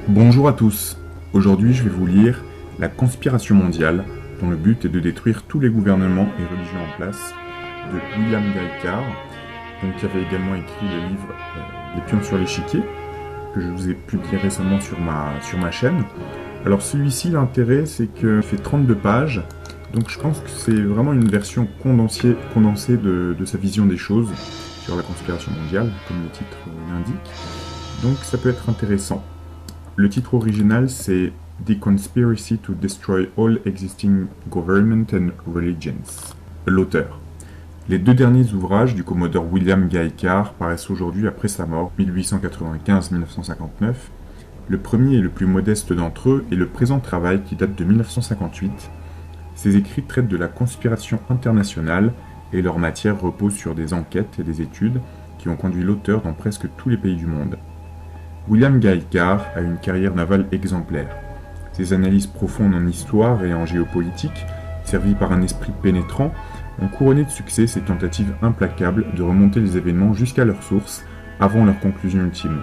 Bonjour à tous, aujourd'hui je vais vous lire La conspiration mondiale, dont le but est de détruire tous les gouvernements et religions en place, de William Guy Carr, qui avait également écrit le livre Les pions sur l'échiquier, que je vous ai publié récemment sur ma chaîne. Alors celui-ci, l'intérêt c'est qu'il fait 32 pages, donc je pense que c'est vraiment une version condensée de sa vision des choses sur la conspiration mondiale, comme le titre l'indique, donc ça peut être intéressant. Le titre original, c'est The Conspiracy to Destroy All Existing Government and Religions. L'auteur. Les deux derniers ouvrages du commodore William Guy Carr paraissent aujourd'hui après sa mort, 1895-1959. Le premier et le plus modeste d'entre eux est le présent travail qui date de 1958. Ces écrits traitent de la conspiration internationale et leur matière repose sur des enquêtes et des études qui ont conduit l'auteur dans presque tous les pays du monde. William Guy Carr a une carrière navale exemplaire. Ses analyses profondes en histoire et en géopolitique, servies par un esprit pénétrant, ont couronné de succès ses tentatives implacables de remonter les événements jusqu'à leur source, avant leur conclusion ultime.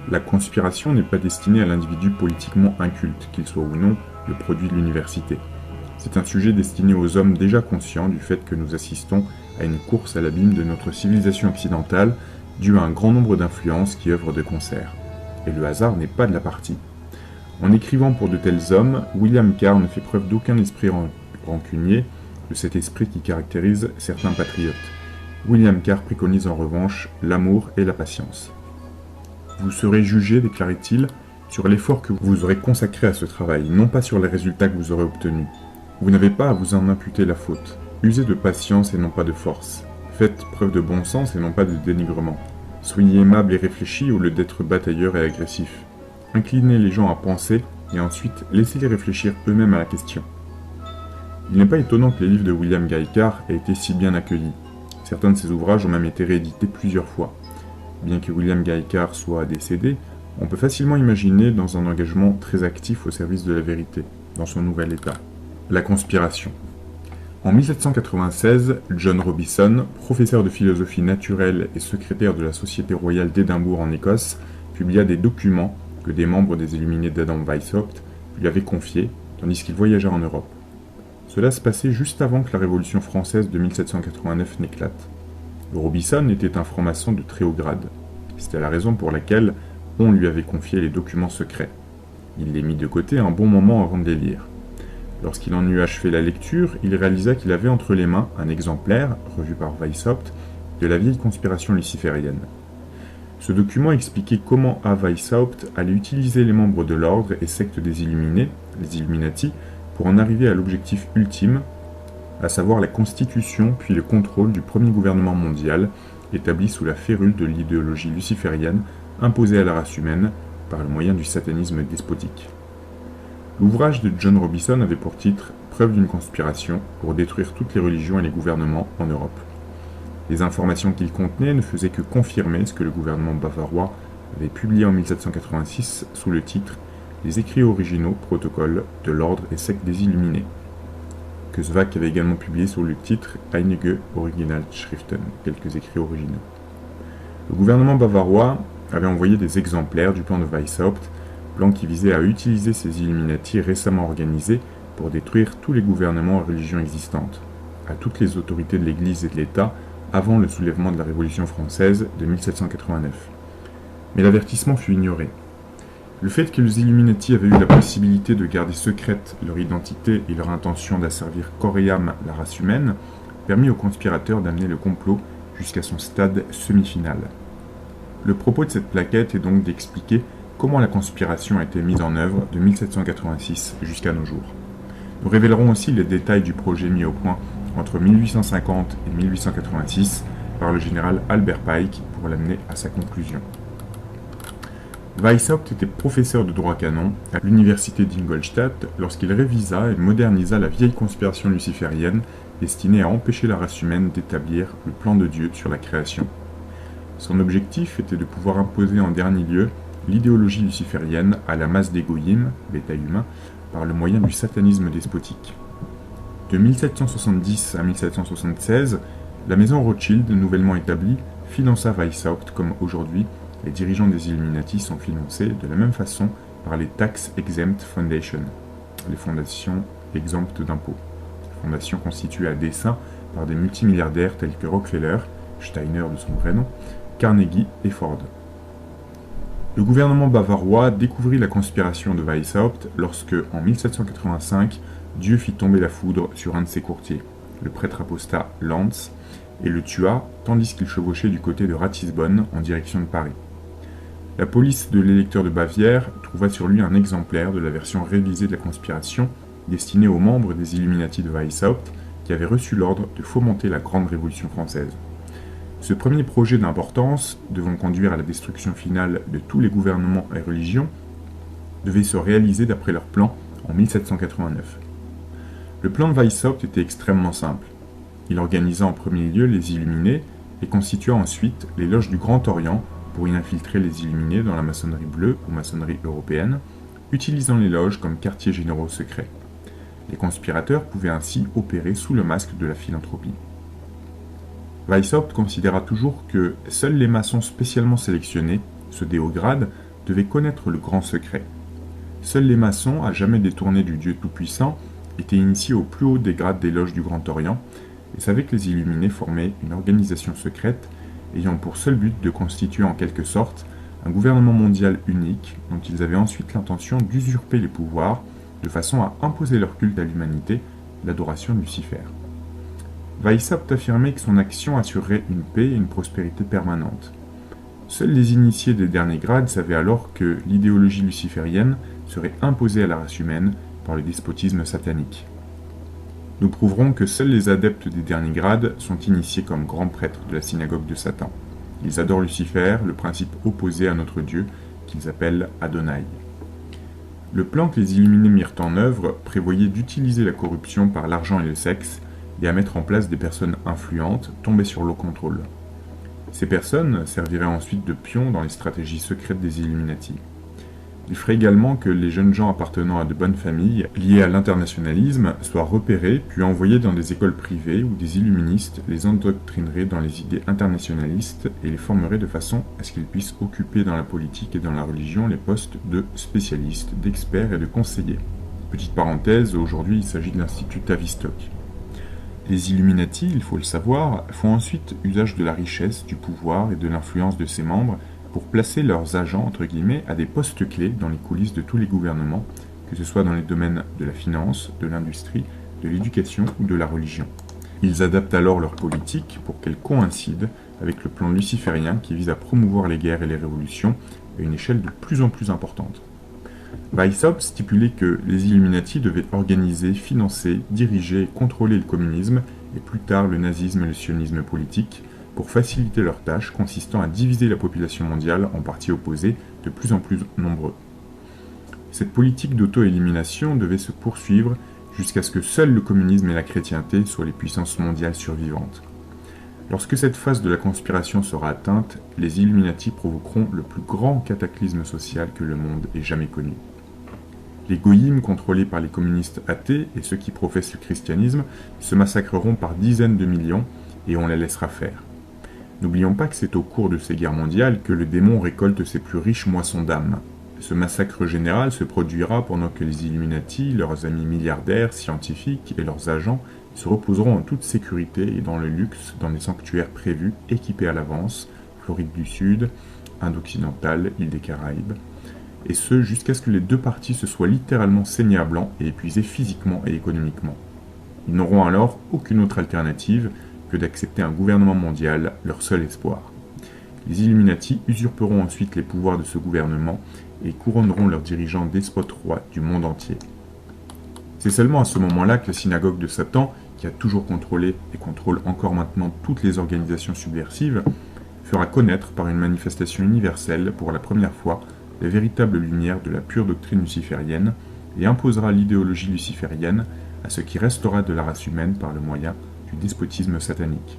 La conspiration n'est pas destinée à l'individu politiquement inculte, qu'il soit ou non le produit de l'université. C'est un sujet destiné aux hommes déjà conscients du fait que nous assistons à une course à l'abîme de notre civilisation occidentale, dû à un grand nombre d'influences qui œuvrent de concert. Et le hasard n'est pas de la partie. En écrivant pour de tels hommes, William Carr ne fait preuve d'aucun esprit rancunier, de cet esprit qui caractérise certains patriotes. William Carr préconise en revanche l'amour et la patience. Vous serez jugé, déclarait-il, sur l'effort que vous aurez consacré à ce travail, non pas sur les résultats que vous aurez obtenus. Vous n'avez pas à vous en imputer la faute. Usez de patience et non pas de force. Faites preuve de bon sens et non pas de dénigrement. Soyez aimable et réfléchi au lieu d'être batailleur et agressif. Inclinez les gens à penser et ensuite laissez-les réfléchir eux-mêmes à la question. Il n'est pas étonnant que les livres de William Guy Carr aient été si bien accueillis. Certains de ses ouvrages ont même été réédités plusieurs fois. Bien que William Guy Carr soit décédé, on peut facilement imaginer dans un engagement très actif au service de la vérité, dans son nouvel état. La conspiration. En 1796, John Robison, professeur de philosophie naturelle et secrétaire de la Société royale d'Édimbourg en Écosse, publia des documents que des membres des Illuminés d'Adam Weishaupt lui avaient confiés, tandis qu'il voyageait en Europe. Cela se passait juste avant que la Révolution française de 1789 n'éclate. Robison était un franc-maçon de très haut grade. C'était la raison pour laquelle on lui avait confié les documents secrets. Il les mit de côté un bon moment avant de les lire. Lorsqu'il en eut achevé la lecture, il réalisa qu'il avait entre les mains un exemplaire, revu par Weishaupt, de la vieille conspiration luciférienne. Ce document expliquait comment A. Weishaupt allait utiliser les membres de l'ordre et secte des Illuminés, les Illuminati, pour en arriver à l'objectif ultime, à savoir la constitution puis le contrôle du premier gouvernement mondial, établi sous la férule de l'idéologie luciférienne imposée à la race humaine par le moyen du satanisme despotique. L'ouvrage de John Robison avait pour titre « Preuve d'une conspiration pour détruire toutes les religions et les gouvernements en Europe ». Les informations qu'il contenait ne faisaient que confirmer ce que le gouvernement bavarois avait publié en 1786 sous le titre « Les écrits originaux, protocoles de l'ordre et secte des Illuminés », que Zweig avait également publié sous le titre « Einige Originalschriften », quelques écrits originaux. Le gouvernement bavarois avait envoyé des exemplaires du plan de Weishaupt, plan qui visait à utiliser ces Illuminati récemment organisés pour détruire tous les gouvernements et religions existantes, à toutes les autorités de l'Église et de l'État avant le soulèvement de la Révolution française de 1789. Mais l'avertissement fut ignoré. Le fait que les Illuminati avaient eu la possibilité de garder secrète leur identité et leur intention d'asservir corps et âme la race humaine permit aux conspirateurs d'amener le complot jusqu'à son stade semi-final. Le propos de cette plaquette est donc d'expliquer comment la conspiration a été mise en œuvre de 1786 jusqu'à nos jours. Nous révélerons aussi les détails du projet mis au point entre 1850 et 1886 par le général Albert Pike pour l'amener à sa conclusion. Weishaupt était professeur de droit canon à l'université d'Ingolstadt lorsqu'il révisa et modernisa la vieille conspiration luciférienne destinée à empêcher la race humaine d'établir le plan de Dieu sur la création. Son objectif était de pouvoir imposer en dernier lieu l'idéologie luciférienne à la masse des goïms, bétail humain, par le moyen du satanisme despotique. De 1770 à 1776, la maison Rothschild, nouvellement établie, finança Weishaupt comme aujourd'hui les dirigeants des Illuminati sont financés de la même façon par les Tax Exempt Foundations, les fondations exemptes d'impôts. Fondations constituées à dessein par des multimilliardaires tels que Rockefeller, Steiner de son vrai nom, Carnegie et Ford. Le gouvernement bavarois découvrit la conspiration de Weishaupt lorsque, en 1785, Dieu fit tomber la foudre sur un de ses courtiers, le prêtre apostat Lanz, et le tua tandis qu'il chevauchait du côté de Ratisbonne en direction de Paris. La police de l'électeur de Bavière trouva sur lui un exemplaire de la version révisée de la conspiration destinée aux membres des Illuminati de Weishaupt qui avaient reçu l'ordre de fomenter la Grande Révolution française. Ce premier projet d'importance, devant conduire à la destruction finale de tous les gouvernements et religions, devait se réaliser d'après leur plan en 1789. Le plan de Weishaupt était extrêmement simple. Il organisa en premier lieu les Illuminés et constitua ensuite les loges du Grand Orient pour y infiltrer les Illuminés dans la maçonnerie bleue ou maçonnerie européenne, utilisant les loges comme quartiers généraux secrets. Les conspirateurs pouvaient ainsi opérer sous le masque de la philanthropie. Weishaupt considéra toujours que seuls les maçons spécialement sélectionnés, ceux des hauts grades, devaient connaître le grand secret. Seuls les maçons, à jamais détournés du Dieu Tout-Puissant, étaient initiés au plus haut des grades des loges du Grand Orient et savaient que les Illuminés formaient une organisation secrète ayant pour seul but de constituer en quelque sorte un gouvernement mondial unique dont ils avaient ensuite l'intention d'usurper les pouvoirs de façon à imposer leur culte à l'humanité, l'adoration de Lucifer. Weishaupt affirmait que son action assurerait une paix et une prospérité permanente. Seuls les initiés des derniers grades savaient alors que l'idéologie luciférienne serait imposée à la race humaine par le despotisme satanique. Nous prouverons que seuls les adeptes des derniers grades sont initiés comme grands prêtres de la synagogue de Satan. Ils adorent Lucifer, le principe opposé à notre Dieu, qu'ils appellent Adonai. Le plan que les Illuminés mirent en œuvre prévoyait d'utiliser la corruption par l'argent et le sexe et à mettre en place des personnes influentes tombées sur le contrôle. Ces personnes serviraient ensuite de pions dans les stratégies secrètes des Illuminati. Il ferait également que les jeunes gens appartenant à de bonnes familles, liés à l'internationalisme, soient repérés puis envoyés dans des écoles privées où des illuministes les endoctrineraient dans les idées internationalistes et les formeraient de façon à ce qu'ils puissent occuper dans la politique et dans la religion les postes de spécialistes, d'experts et de conseillers. Petite parenthèse, aujourd'hui il s'agit de l'Institut Tavistock. Les Illuminati, il faut le savoir, font ensuite usage de la richesse, du pouvoir et de l'influence de ses membres pour placer leurs agents, entre guillemets, à des postes clés dans les coulisses de tous les gouvernements, que ce soit dans les domaines de la finance, de l'industrie, de l'éducation ou de la religion. Ils adaptent alors leur politique pour qu'elle coïncide avec le plan luciférien qui vise à promouvoir les guerres et les révolutions à une échelle de plus en plus importante. Weishaupt stipulait que les Illuminati devaient organiser, financer, diriger et contrôler le communisme et plus tard le nazisme et le sionisme politique pour faciliter leur tâche consistant à diviser la population mondiale en partis opposés de plus en plus nombreux. Cette politique d'auto-élimination devait se poursuivre jusqu'à ce que seul le communisme et la chrétienté soient les puissances mondiales survivantes. Lorsque cette phase de la conspiration sera atteinte, les Illuminati provoqueront le plus grand cataclysme social que le monde ait jamais connu. Les goïms, contrôlés par les communistes athées et ceux qui professent le christianisme, se massacreront par dizaines de millions et on les laissera faire. N'oublions pas que c'est au cours de ces guerres mondiales que le démon récolte ses plus riches moissons d'âmes. Ce massacre général se produira pendant que les Illuminati, leurs amis milliardaires, scientifiques et leurs agents se reposeront en toute sécurité et dans le luxe dans des sanctuaires prévus, équipés à l'avance, Floride du Sud, Inde occidentale, île des Caraïbes, et ce jusqu'à ce que les deux parties se soient littéralement saignés à blanc et épuisés physiquement et économiquement. Ils n'auront alors aucune autre alternative que d'accepter un gouvernement mondial, leur seul espoir. Les Illuminati usurperont ensuite les pouvoirs de ce gouvernement et couronneront leurs dirigeants despotes rois du monde entier. C'est seulement à ce moment-là que la synagogue de Satan, qui a toujours contrôlé et contrôle encore maintenant toutes les organisations subversives, fera connaître par une manifestation universelle pour la première fois la véritable lumière de la pure doctrine luciférienne et imposera l'idéologie luciférienne à ce qui restera de la race humaine par le moyen du despotisme satanique.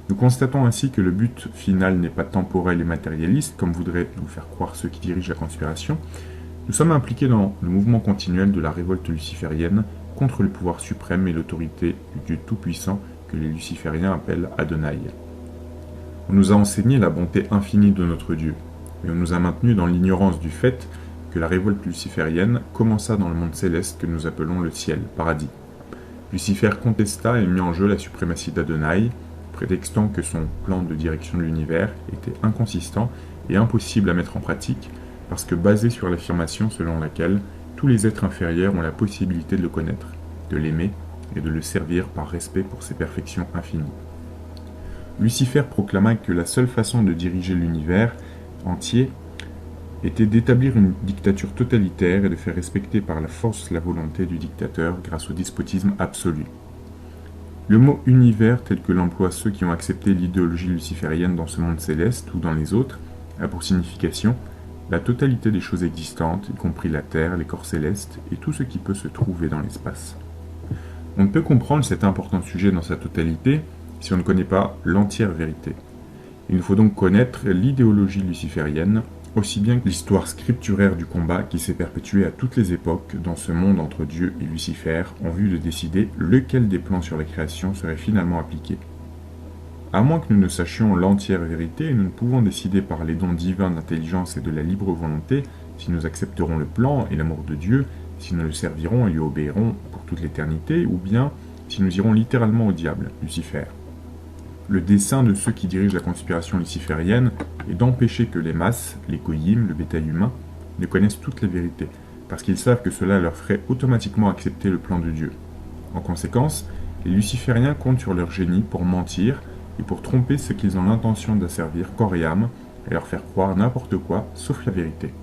Nous constatons ainsi que le but final n'est pas temporel et matérialiste, comme voudraient nous faire croire ceux qui dirigent la conspiration. Nous sommes impliqués dans le mouvement continuel de la révolte luciférienne contre le pouvoir suprême et l'autorité du Dieu Tout-Puissant que les lucifériens appellent Adonai. On nous a enseigné la bonté infinie de notre Dieu, mais on nous a maintenus dans l'ignorance du fait que que la révolte luciférienne commença dans le monde céleste que nous appelons le ciel, paradis. Lucifer contesta et mit en jeu la suprématie d'Adonai, prétextant que son plan de direction de l'univers était inconsistant et impossible à mettre en pratique, parce que basé sur l'affirmation selon laquelle tous les êtres inférieurs ont la possibilité de le connaître, de l'aimer et de le servir par respect pour ses perfections infinies. Lucifer proclama que la seule façon de diriger l'univers entier était d'établir une dictature totalitaire et de faire respecter par la force la volonté du dictateur grâce au despotisme absolu. Le mot univers, tel que l'emploient ceux qui ont accepté l'idéologie luciférienne dans ce monde céleste ou dans les autres, a pour signification la totalité des choses existantes, y compris la Terre, les corps célestes et tout ce qui peut se trouver dans l'espace. On ne peut comprendre cet important sujet dans sa totalité si on ne connaît pas l'entière vérité. Il nous faut donc connaître l'idéologie luciférienne, aussi bien que l'histoire scripturaire du combat qui s'est perpétué à toutes les époques dans ce monde entre Dieu et Lucifer en vue de décider lequel des plans sur la création serait finalement appliqué. À moins que nous ne sachions l'entière vérité, nous ne pouvons décider par les dons divins d'intelligence et de la libre volonté si nous accepterons le plan et l'amour de Dieu, si nous le servirons et lui obéirons pour toute l'éternité, ou bien si nous irons littéralement au diable, Lucifer. Le dessein de ceux qui dirigent la conspiration luciférienne est d'empêcher que les masses, les goyim, le bétail humain, ne connaissent toute la vérité, parce qu'ils savent que cela leur ferait automatiquement accepter le plan de Dieu. En conséquence, les lucifériens comptent sur leur génie pour mentir et pour tromper ceux qu'ils ont l'intention d'asservir corps et âme et leur faire croire n'importe quoi sauf la vérité.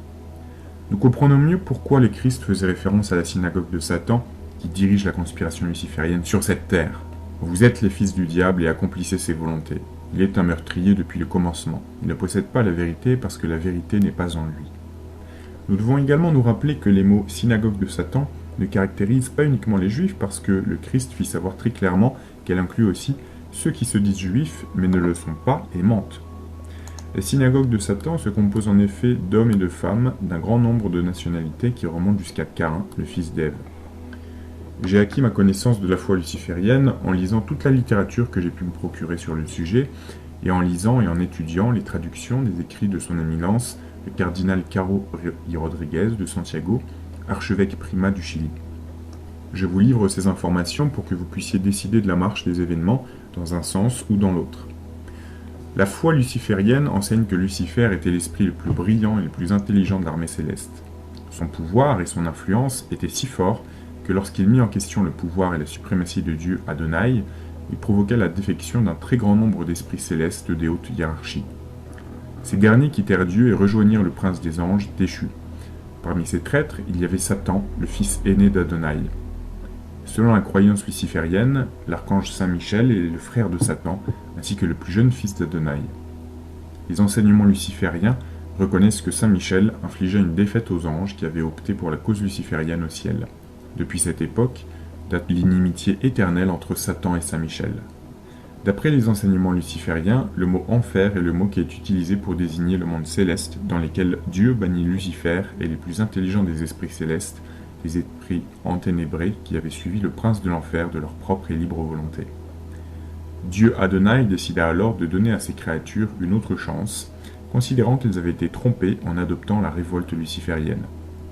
Nous comprenons mieux pourquoi le Christ faisait référence à la synagogue de Satan qui dirige la conspiration luciférienne sur cette terre. Vous êtes les fils du diable et accomplissez ses volontés. Il est un meurtrier depuis le commencement. Il ne possède pas la vérité parce que la vérité n'est pas en lui. Nous devons également nous rappeler que les mots synagogue de Satan ne caractérisent pas uniquement les juifs parce que le Christ fit savoir très clairement qu'elle inclut aussi ceux qui se disent juifs mais ne le sont pas et mentent. La synagogue de Satan se compose en effet d'hommes et de femmes d'un grand nombre de nationalités qui remontent jusqu'à Caïn, le fils d'Ève. J'ai acquis ma connaissance de la foi luciférienne en lisant toute la littérature que j'ai pu me procurer sur le sujet et en lisant et en étudiant les traductions des écrits de son éminence, le cardinal Caro y Rodriguez de Santiago, archevêque primat du Chili. Je vous livre ces informations pour que vous puissiez décider de la marche des événements dans un sens ou dans l'autre. La foi luciférienne enseigne que Lucifer était l'esprit le plus brillant et le plus intelligent de l'armée céleste. Son pouvoir et son influence étaient si forts que lorsqu'il mit en question le pouvoir et la suprématie de Dieu Adonai, il provoqua la défection d'un très grand nombre d'esprits célestes des hautes hiérarchies. Ces derniers quittèrent Dieu et rejoignirent le prince des anges déchu. Parmi ces traîtres, il y avait Satan, le fils aîné d'Adonai. Selon la croyance luciférienne, l'archange Saint Michel est le frère de Satan, ainsi que le plus jeune fils d'Adonai. Les enseignements lucifériens reconnaissent que Saint Michel infligea une défaite aux anges qui avaient opté pour la cause luciférienne au ciel. Depuis cette époque, date l'inimitié éternelle entre Satan et Saint Michel. D'après les enseignements lucifériens, le mot enfer est le mot qui est utilisé pour désigner le monde céleste dans lequel Dieu bannit Lucifer et les plus intelligents des esprits célestes, les esprits enténébrés qui avaient suivi le prince de l'enfer de leur propre et libre volonté. Dieu Adonai décida alors de donner à ces créatures une autre chance, considérant qu'elles avaient été trompées en adoptant la révolte luciférienne.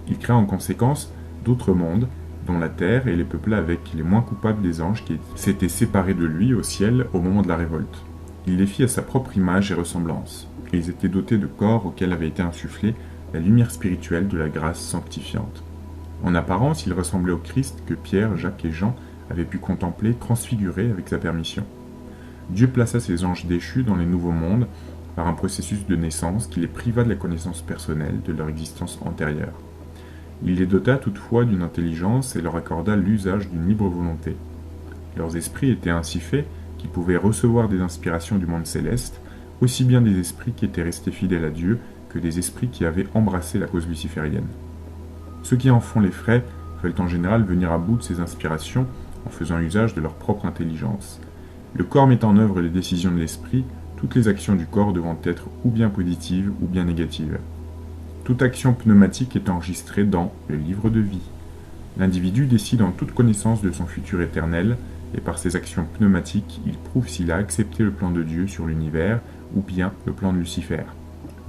Il créa en conséquence d'autres mondes, dont la terre, et les peupla avec les moins coupables des anges qui s'étaient séparés de lui au ciel au moment de la révolte. Il les fit à sa propre image et ressemblance. Ils étaient dotés de corps auxquels avait été insufflée la lumière spirituelle de la grâce sanctifiante. En apparence, ils ressemblaient au Christ que Pierre, Jacques et Jean avaient pu contempler transfiguré avec sa permission. Dieu plaça ces anges déchus dans les nouveaux mondes par un processus de naissance qui les priva de la connaissance personnelle de leur existence antérieure. Il les dota toutefois d'une intelligence et leur accorda l'usage d'une libre volonté. Leurs esprits étaient ainsi faits qu'ils pouvaient recevoir des inspirations du monde céleste, aussi bien des esprits qui étaient restés fidèles à Dieu que des esprits qui avaient embrassé la cause luciférienne. Ceux qui en font les frais veulent en général venir à bout de ces inspirations en faisant usage de leur propre intelligence. Le corps met en œuvre les décisions de l'esprit, toutes les actions du corps devant être ou bien positives ou bien négatives. Toute action pneumatique est enregistrée dans le livre de vie. L'individu décide en toute connaissance de son futur éternel, et par ses actions pneumatiques, il prouve s'il a accepté le plan de Dieu sur l'univers, ou bien le plan de Lucifer.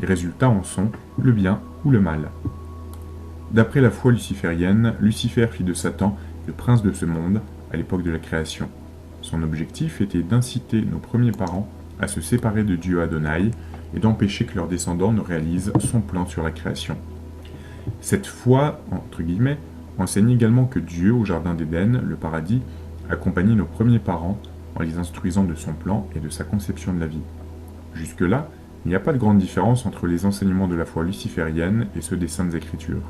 Les résultats en sont le bien ou le mal. D'après la foi luciférienne, Lucifer fit de Satan le prince de ce monde à l'époque de la création. Son objectif était d'inciter nos premiers parents à se séparer de Dieu Adonai et d'empêcher que leurs descendants ne réalisent son plan sur la création. Cette foi, entre guillemets, enseigne également que Dieu, au Jardin d'Éden, le paradis, accompagnait nos premiers parents en les instruisant de son plan et de sa conception de la vie. Jusque-là, il n'y a pas de grande différence entre les enseignements de la foi luciférienne et ceux des Saintes Écritures.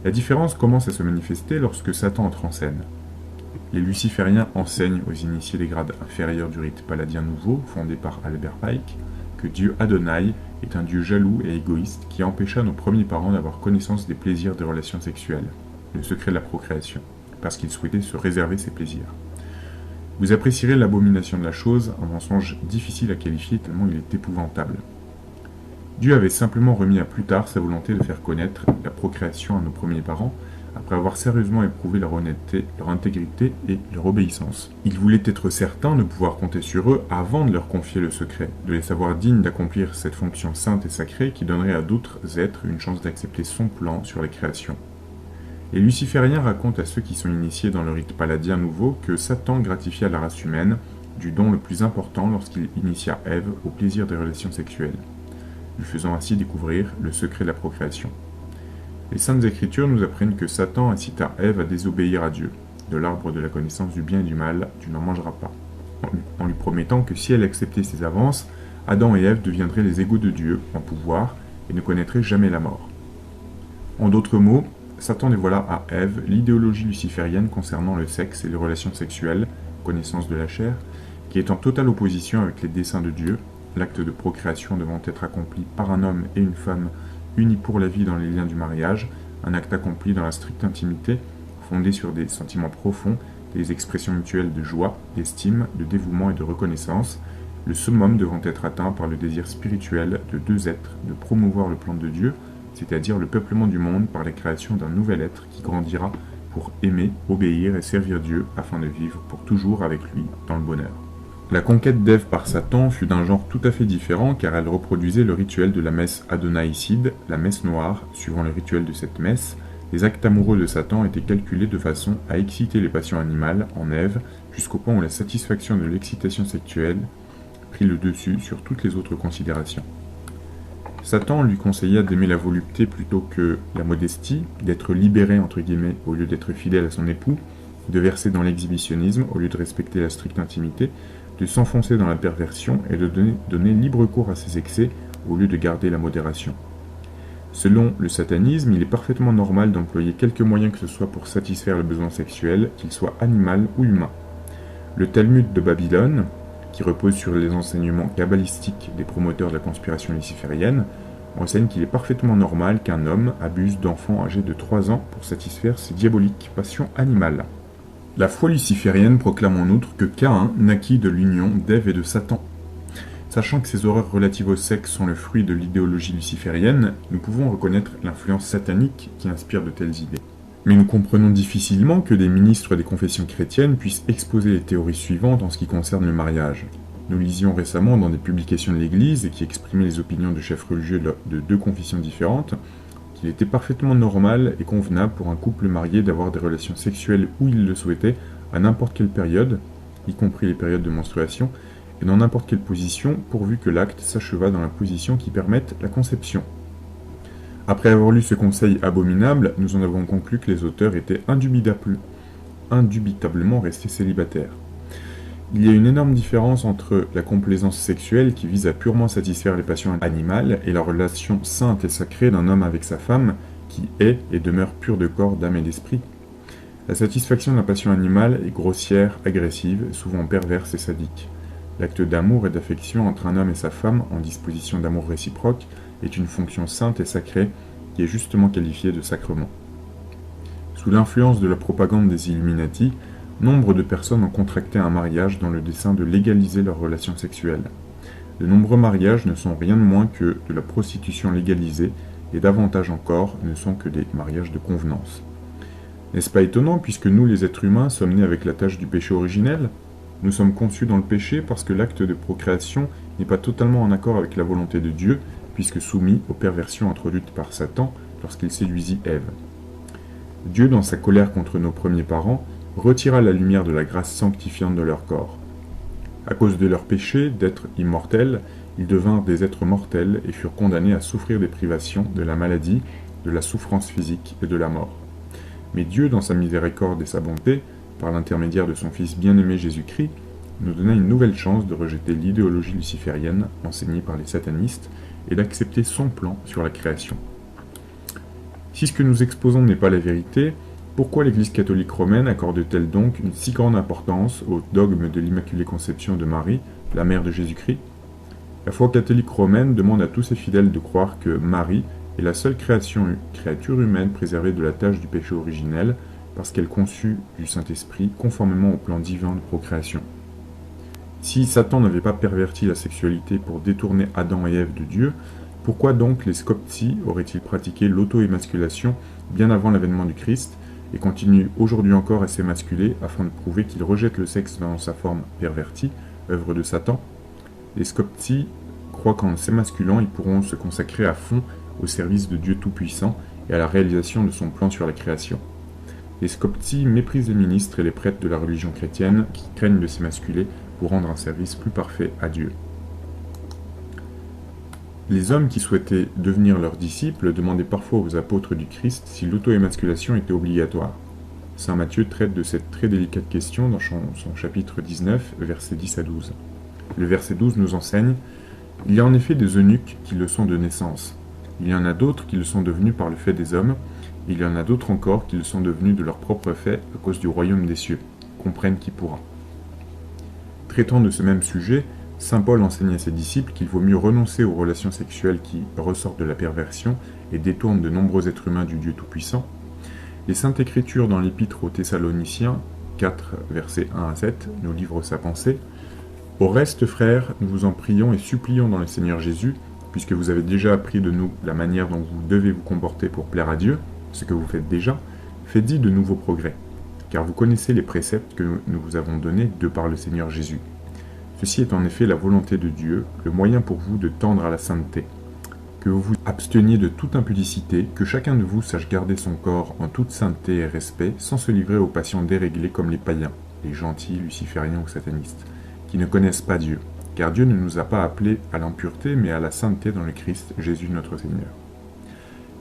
La différence commence à se manifester lorsque Satan entre en scène. Les lucifériens enseignent aux initiés des grades inférieurs du rite paladien nouveau, fondé par Albert Pike, que Dieu Adonai est un Dieu jaloux et égoïste qui empêcha nos premiers parents d'avoir connaissance des plaisirs des relations sexuelles, le secret de la procréation, parce qu'ils souhaitaient se réserver ces plaisirs. Vous apprécierez l'abomination de la chose, un mensonge difficile à qualifier tellement il est épouvantable. Dieu avait simplement remis à plus tard sa volonté de faire connaître la procréation à nos premiers parents, après avoir sérieusement éprouvé leur honnêteté, leur intégrité et leur obéissance. Il voulait être certain de pouvoir compter sur eux avant de leur confier le secret, de les savoir dignes d'accomplir cette fonction sainte et sacrée qui donnerait à d'autres êtres une chance d'accepter son plan sur la création. Les lucifériens racontent à ceux qui sont initiés dans le rite paladien nouveau que Satan gratifia la race humaine du don le plus important lorsqu'il initia Ève au plaisir des relations sexuelles, lui faisant ainsi découvrir le secret de la procréation. Les Saintes Écritures nous apprennent que Satan incita Ève à désobéir à Dieu. De l'arbre de la connaissance du bien et du mal, tu n'en mangeras pas, en lui promettant que si elle acceptait ses avances, Adam et Ève deviendraient les égaux de Dieu en pouvoir et ne connaîtraient jamais la mort. En d'autres mots, Satan dévoila à Ève l'idéologie luciférienne concernant le sexe et les relations sexuelles, connaissance de la chair, qui est en totale opposition avec les desseins de Dieu, l'acte de procréation devant être accompli par un homme et une femme unis pour la vie dans les liens du mariage, un acte accompli dans la stricte intimité, fondé sur des sentiments profonds, des expressions mutuelles de joie, d'estime, de dévouement et de reconnaissance, le summum devant être atteint par le désir spirituel de deux êtres de promouvoir le plan de Dieu, c'est-à-dire le peuplement du monde par la création d'un nouvel être qui grandira pour aimer, obéir et servir Dieu afin de vivre pour toujours avec lui dans le bonheur. La conquête d'Ève par Satan fut d'un genre tout à fait différent car elle reproduisait le rituel de la messe adonaïcide, la messe noire. Suivant le rituel de cette messe, les actes amoureux de Satan étaient calculés de façon à exciter les passions animales en Ève jusqu'au point où la satisfaction de l'excitation sexuelle prit le dessus sur toutes les autres considérations. Satan lui conseilla d'aimer la volupté plutôt que la modestie, d'être libéré entre guillemets au lieu d'être fidèle à son époux, de verser dans l'exhibitionnisme au lieu de respecter la stricte intimité, de s'enfoncer dans la perversion et de donner libre cours à ses excès au lieu de garder la modération. Selon le satanisme, il est parfaitement normal d'employer quelque moyen que ce soit pour satisfaire le besoin sexuel, qu'il soit animal ou humain. Le Talmud de Babylone, qui repose sur les enseignements kabbalistiques des promoteurs de la conspiration luciférienne, enseigne qu'il est parfaitement normal qu'un homme abuse d'enfants âgés de 3 ans pour satisfaire ses diaboliques passions animales. La foi luciférienne proclame en outre que Caïn naquit de l'union d'Ève et de Satan. Sachant que ces horreurs relatives au sexe sont le fruit de l'idéologie luciférienne, nous pouvons reconnaître l'influence satanique qui inspire de telles idées. Mais nous comprenons difficilement que des ministres des confessions chrétiennes puissent exposer les théories suivantes en ce qui concerne le mariage. Nous lisions récemment dans des publications de l'Église qui exprimaient les opinions de chefs religieux de 2 confessions différentes, qu'il était parfaitement normal et convenable pour un couple marié d'avoir des relations sexuelles où il le souhaitait, à n'importe quelle période, y compris les périodes de menstruation, et dans n'importe quelle position, pourvu que l'acte s'achevât dans la position qui permette la conception. Après avoir lu ce conseil abominable, nous en avons conclu que les auteurs étaient indubitablement restés célibataires. Il y a une énorme différence entre la complaisance sexuelle qui vise à purement satisfaire les passions animales et la relation sainte et sacrée d'un homme avec sa femme qui est et demeure pure de corps, d'âme et d'esprit. La satisfaction de la passion animale est grossière, agressive, souvent perverse et sadique. L'acte d'amour et d'affection entre un homme et sa femme, en disposition d'amour réciproque, est une fonction sainte et sacrée qui est justement qualifiée de sacrement. Sous l'influence de la propagande des Illuminati, nombre de personnes ont contracté un mariage dans le dessein de légaliser leurs relations sexuelles. De nombreux mariages ne sont rien de moins que de la prostitution légalisée, et davantage encore ne sont que des mariages de convenance. N'est-ce pas étonnant puisque nous, les êtres humains, sommes nés avec la tâche du péché originel ? Nous sommes conçus dans le péché parce que l'acte de procréation n'est pas totalement en accord avec la volonté de Dieu, puisque soumis aux perversions introduites par Satan, lorsqu'il séduisit Ève. Dieu, dans sa colère contre nos premiers parents, retira la lumière de la grâce sanctifiante de leur corps. À cause de leur péché d'être immortels, ils devinrent des êtres mortels et furent condamnés à souffrir des privations, de la maladie, de la souffrance physique et de la mort. Mais Dieu, dans sa miséricorde et sa bonté, par l'intermédiaire de son Fils bien-aimé Jésus-Christ, nous donna une nouvelle chance de rejeter l'idéologie luciférienne enseignée par les satanistes et d'accepter son plan sur la création. Si ce que nous exposons n'est pas la vérité, pourquoi l'Église catholique romaine accorde-t-elle donc une si grande importance au dogme de l'Immaculée Conception de Marie, la mère de Jésus-Christ? La foi catholique romaine demande à tous ses fidèles de croire que Marie est la seule créature humaine préservée de la tâche du péché originel, parce qu'elle conçut du Saint-Esprit conformément au plan divin de procréation. Si Satan n'avait pas perverti la sexualité pour détourner Adam et Ève de Dieu, pourquoi donc les Scopti auraient-ils pratiqué l'auto-émasculation bien avant l'avènement du Christ et continuent aujourd'hui encore à s'émasculer afin de prouver qu'ils rejettent le sexe dans sa forme pervertie, œuvre de Satan? Les Scopti croient qu'en s'émasculant, ils pourront se consacrer à fond au service de Dieu Tout-Puissant et à la réalisation de son plan sur la création. Les Scopti méprisent les ministres et les prêtres de la religion chrétienne qui craignent de s'émasculer pour rendre un service plus parfait à Dieu. Les hommes qui souhaitaient devenir leurs disciples demandaient parfois aux apôtres du Christ si l'auto-émasculation était obligatoire. Saint Matthieu traite de cette très délicate question dans son chapitre 19, versets 10 à 12. Le verset 12 nous enseigne « Il y a en effet des eunuques qui le sont de naissance. Il y en a d'autres qui le sont devenus par le fait des hommes. Il y en a d'autres encore qui le sont devenus de leur propre fait à cause du royaume des cieux. Comprenne qui pourra. » Traitant de ce même sujet, Saint Paul enseigne à ses disciples qu'il vaut mieux renoncer aux relations sexuelles qui ressortent de la perversion et détournent de nombreux êtres humains du Dieu Tout-Puissant. Les Saintes Écritures dans l'Épître aux Thessaloniciens, 4, versets 1 à 7, nous livrent sa pensée. « Au reste, frères, nous vous en prions et supplions dans le Seigneur Jésus, puisque vous avez déjà appris de nous la manière dont vous devez vous comporter pour plaire à Dieu, ce que vous faites déjà, faites-y de nouveaux progrès, car vous connaissez les préceptes que nous vous avons donnés de par le Seigneur Jésus. Ceci est en effet la volonté de Dieu, le moyen pour vous de tendre à la sainteté. Que vous vous absteniez de toute impudicité, que chacun de vous sache garder son corps en toute sainteté et respect, sans se livrer aux passions déréglées comme les païens, les gentils, lucifériens ou satanistes, qui ne connaissent pas Dieu, car Dieu ne nous a pas appelés à l'impureté, mais à la sainteté dans le Christ, Jésus notre Seigneur. »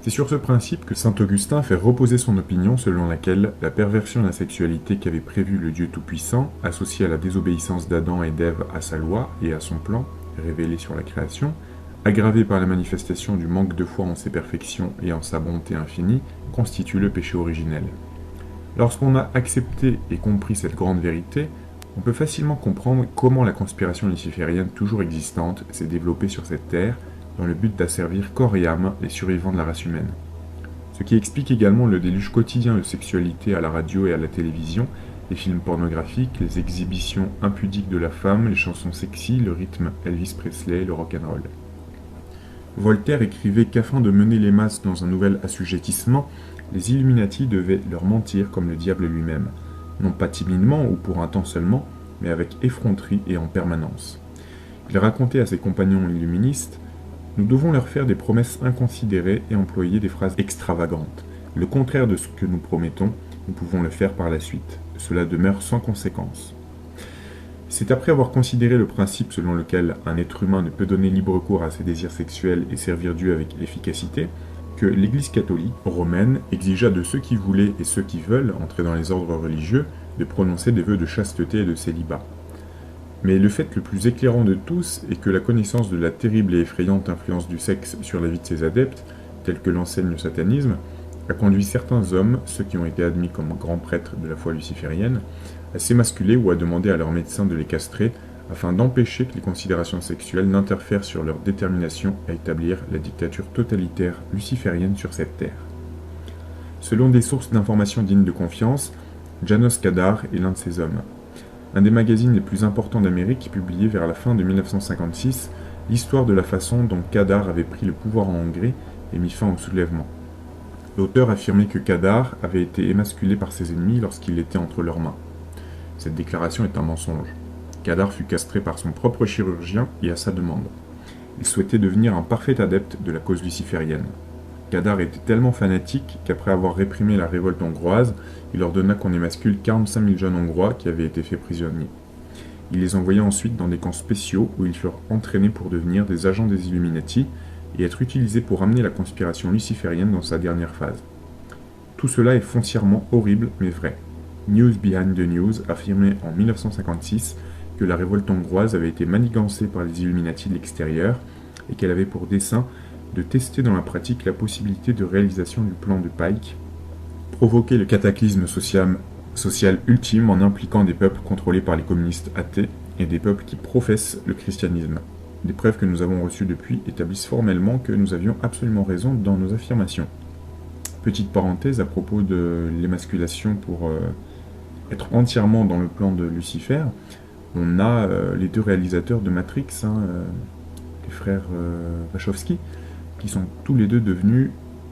C'est sur ce principe que saint Augustin fait reposer son opinion selon laquelle la perversion de la sexualité qu'avait prévue le Dieu Tout-Puissant, associée à la désobéissance d'Adam et d'Ève à sa loi et à son plan, révélé sur la création, aggravée par la manifestation du manque de foi en ses perfections et en sa bonté infinie, constitue le péché originel. Lorsqu'on a accepté et compris cette grande vérité, on peut facilement comprendre comment la conspiration luciférienne toujours existante s'est développée sur cette terre, dans le but d'asservir corps et âme les survivants de la race humaine. Ce qui explique également le déluge quotidien de sexualité à la radio et à la télévision, les films pornographiques, les exhibitions impudiques de la femme, les chansons sexy, le rythme Elvis Presley, le rock'n'roll. Voltaire écrivait qu'afin de mener les masses dans un nouvel assujettissement, les Illuminati devaient leur mentir comme le diable lui-même, non pas timidement ou pour un temps seulement, mais avec effronterie et en permanence. Il racontait à ses compagnons illuministes: nous devons leur faire des promesses inconsidérées et employer des phrases extravagantes. Le contraire de ce que nous promettons, nous pouvons le faire par la suite. Cela demeure sans conséquence. C'est après avoir considéré le principe selon lequel un être humain ne peut donner libre cours à ses désirs sexuels et servir Dieu avec efficacité, que l'Église catholique romaine exigea de ceux qui voulaient et ceux qui veulent entrer dans les ordres religieux de prononcer des vœux de chasteté et de célibat. Mais le fait le plus éclairant de tous est que la connaissance de la terrible et effrayante influence du sexe sur la vie de ses adeptes, telle que l'enseigne le satanisme, a conduit certains hommes, ceux qui ont été admis comme grands prêtres de la foi luciférienne, à s'émasculer ou à demander à leurs médecins de les castrer, afin d'empêcher que les considérations sexuelles n'interfèrent sur leur détermination à établir la dictature totalitaire luciférienne sur cette terre. Selon des sources d'informations dignes de confiance, Janos Kadar est l'un de ces hommes. Un des magazines les plus importants d'Amérique publiait vers la fin de 1956 l'histoire de la façon dont Kadar avait pris le pouvoir en Hongrie et mis fin au soulèvement. L'auteur affirmait que Kadar avait été émasculé par ses ennemis lorsqu'il était entre leurs mains. Cette déclaration est un mensonge. Kadar fut castré par son propre chirurgien et à sa demande. Il souhaitait devenir un parfait adepte de la cause luciférienne. Kadar était tellement fanatique qu'après avoir réprimé la révolte hongroise, il ordonna qu'on émascule 45 000 jeunes hongrois qui avaient été faits prisonniers. Il les envoya ensuite dans des camps spéciaux où ils furent entraînés pour devenir des agents des Illuminati et être utilisés pour amener la conspiration luciférienne dans sa dernière phase. Tout cela est foncièrement horrible mais vrai. News Behind the News affirmait en 1956 que la révolte hongroise avait été manigancée par les Illuminati de l'extérieur et qu'elle avait pour dessein de tester dans la pratique la possibilité de réalisation du plan de Pike, provoquer le cataclysme social ultime en impliquant des peuples contrôlés par les communistes athées et des peuples qui professent le christianisme. Des preuves que nous avons reçues depuis établissent formellement que nous avions absolument raison dans nos affirmations. Petite parenthèse à propos de l'émasculation pour être entièrement dans le plan de Lucifer, on a les deux réalisateurs de Matrix, les frères Wachowski, qui sont tous les deux devenus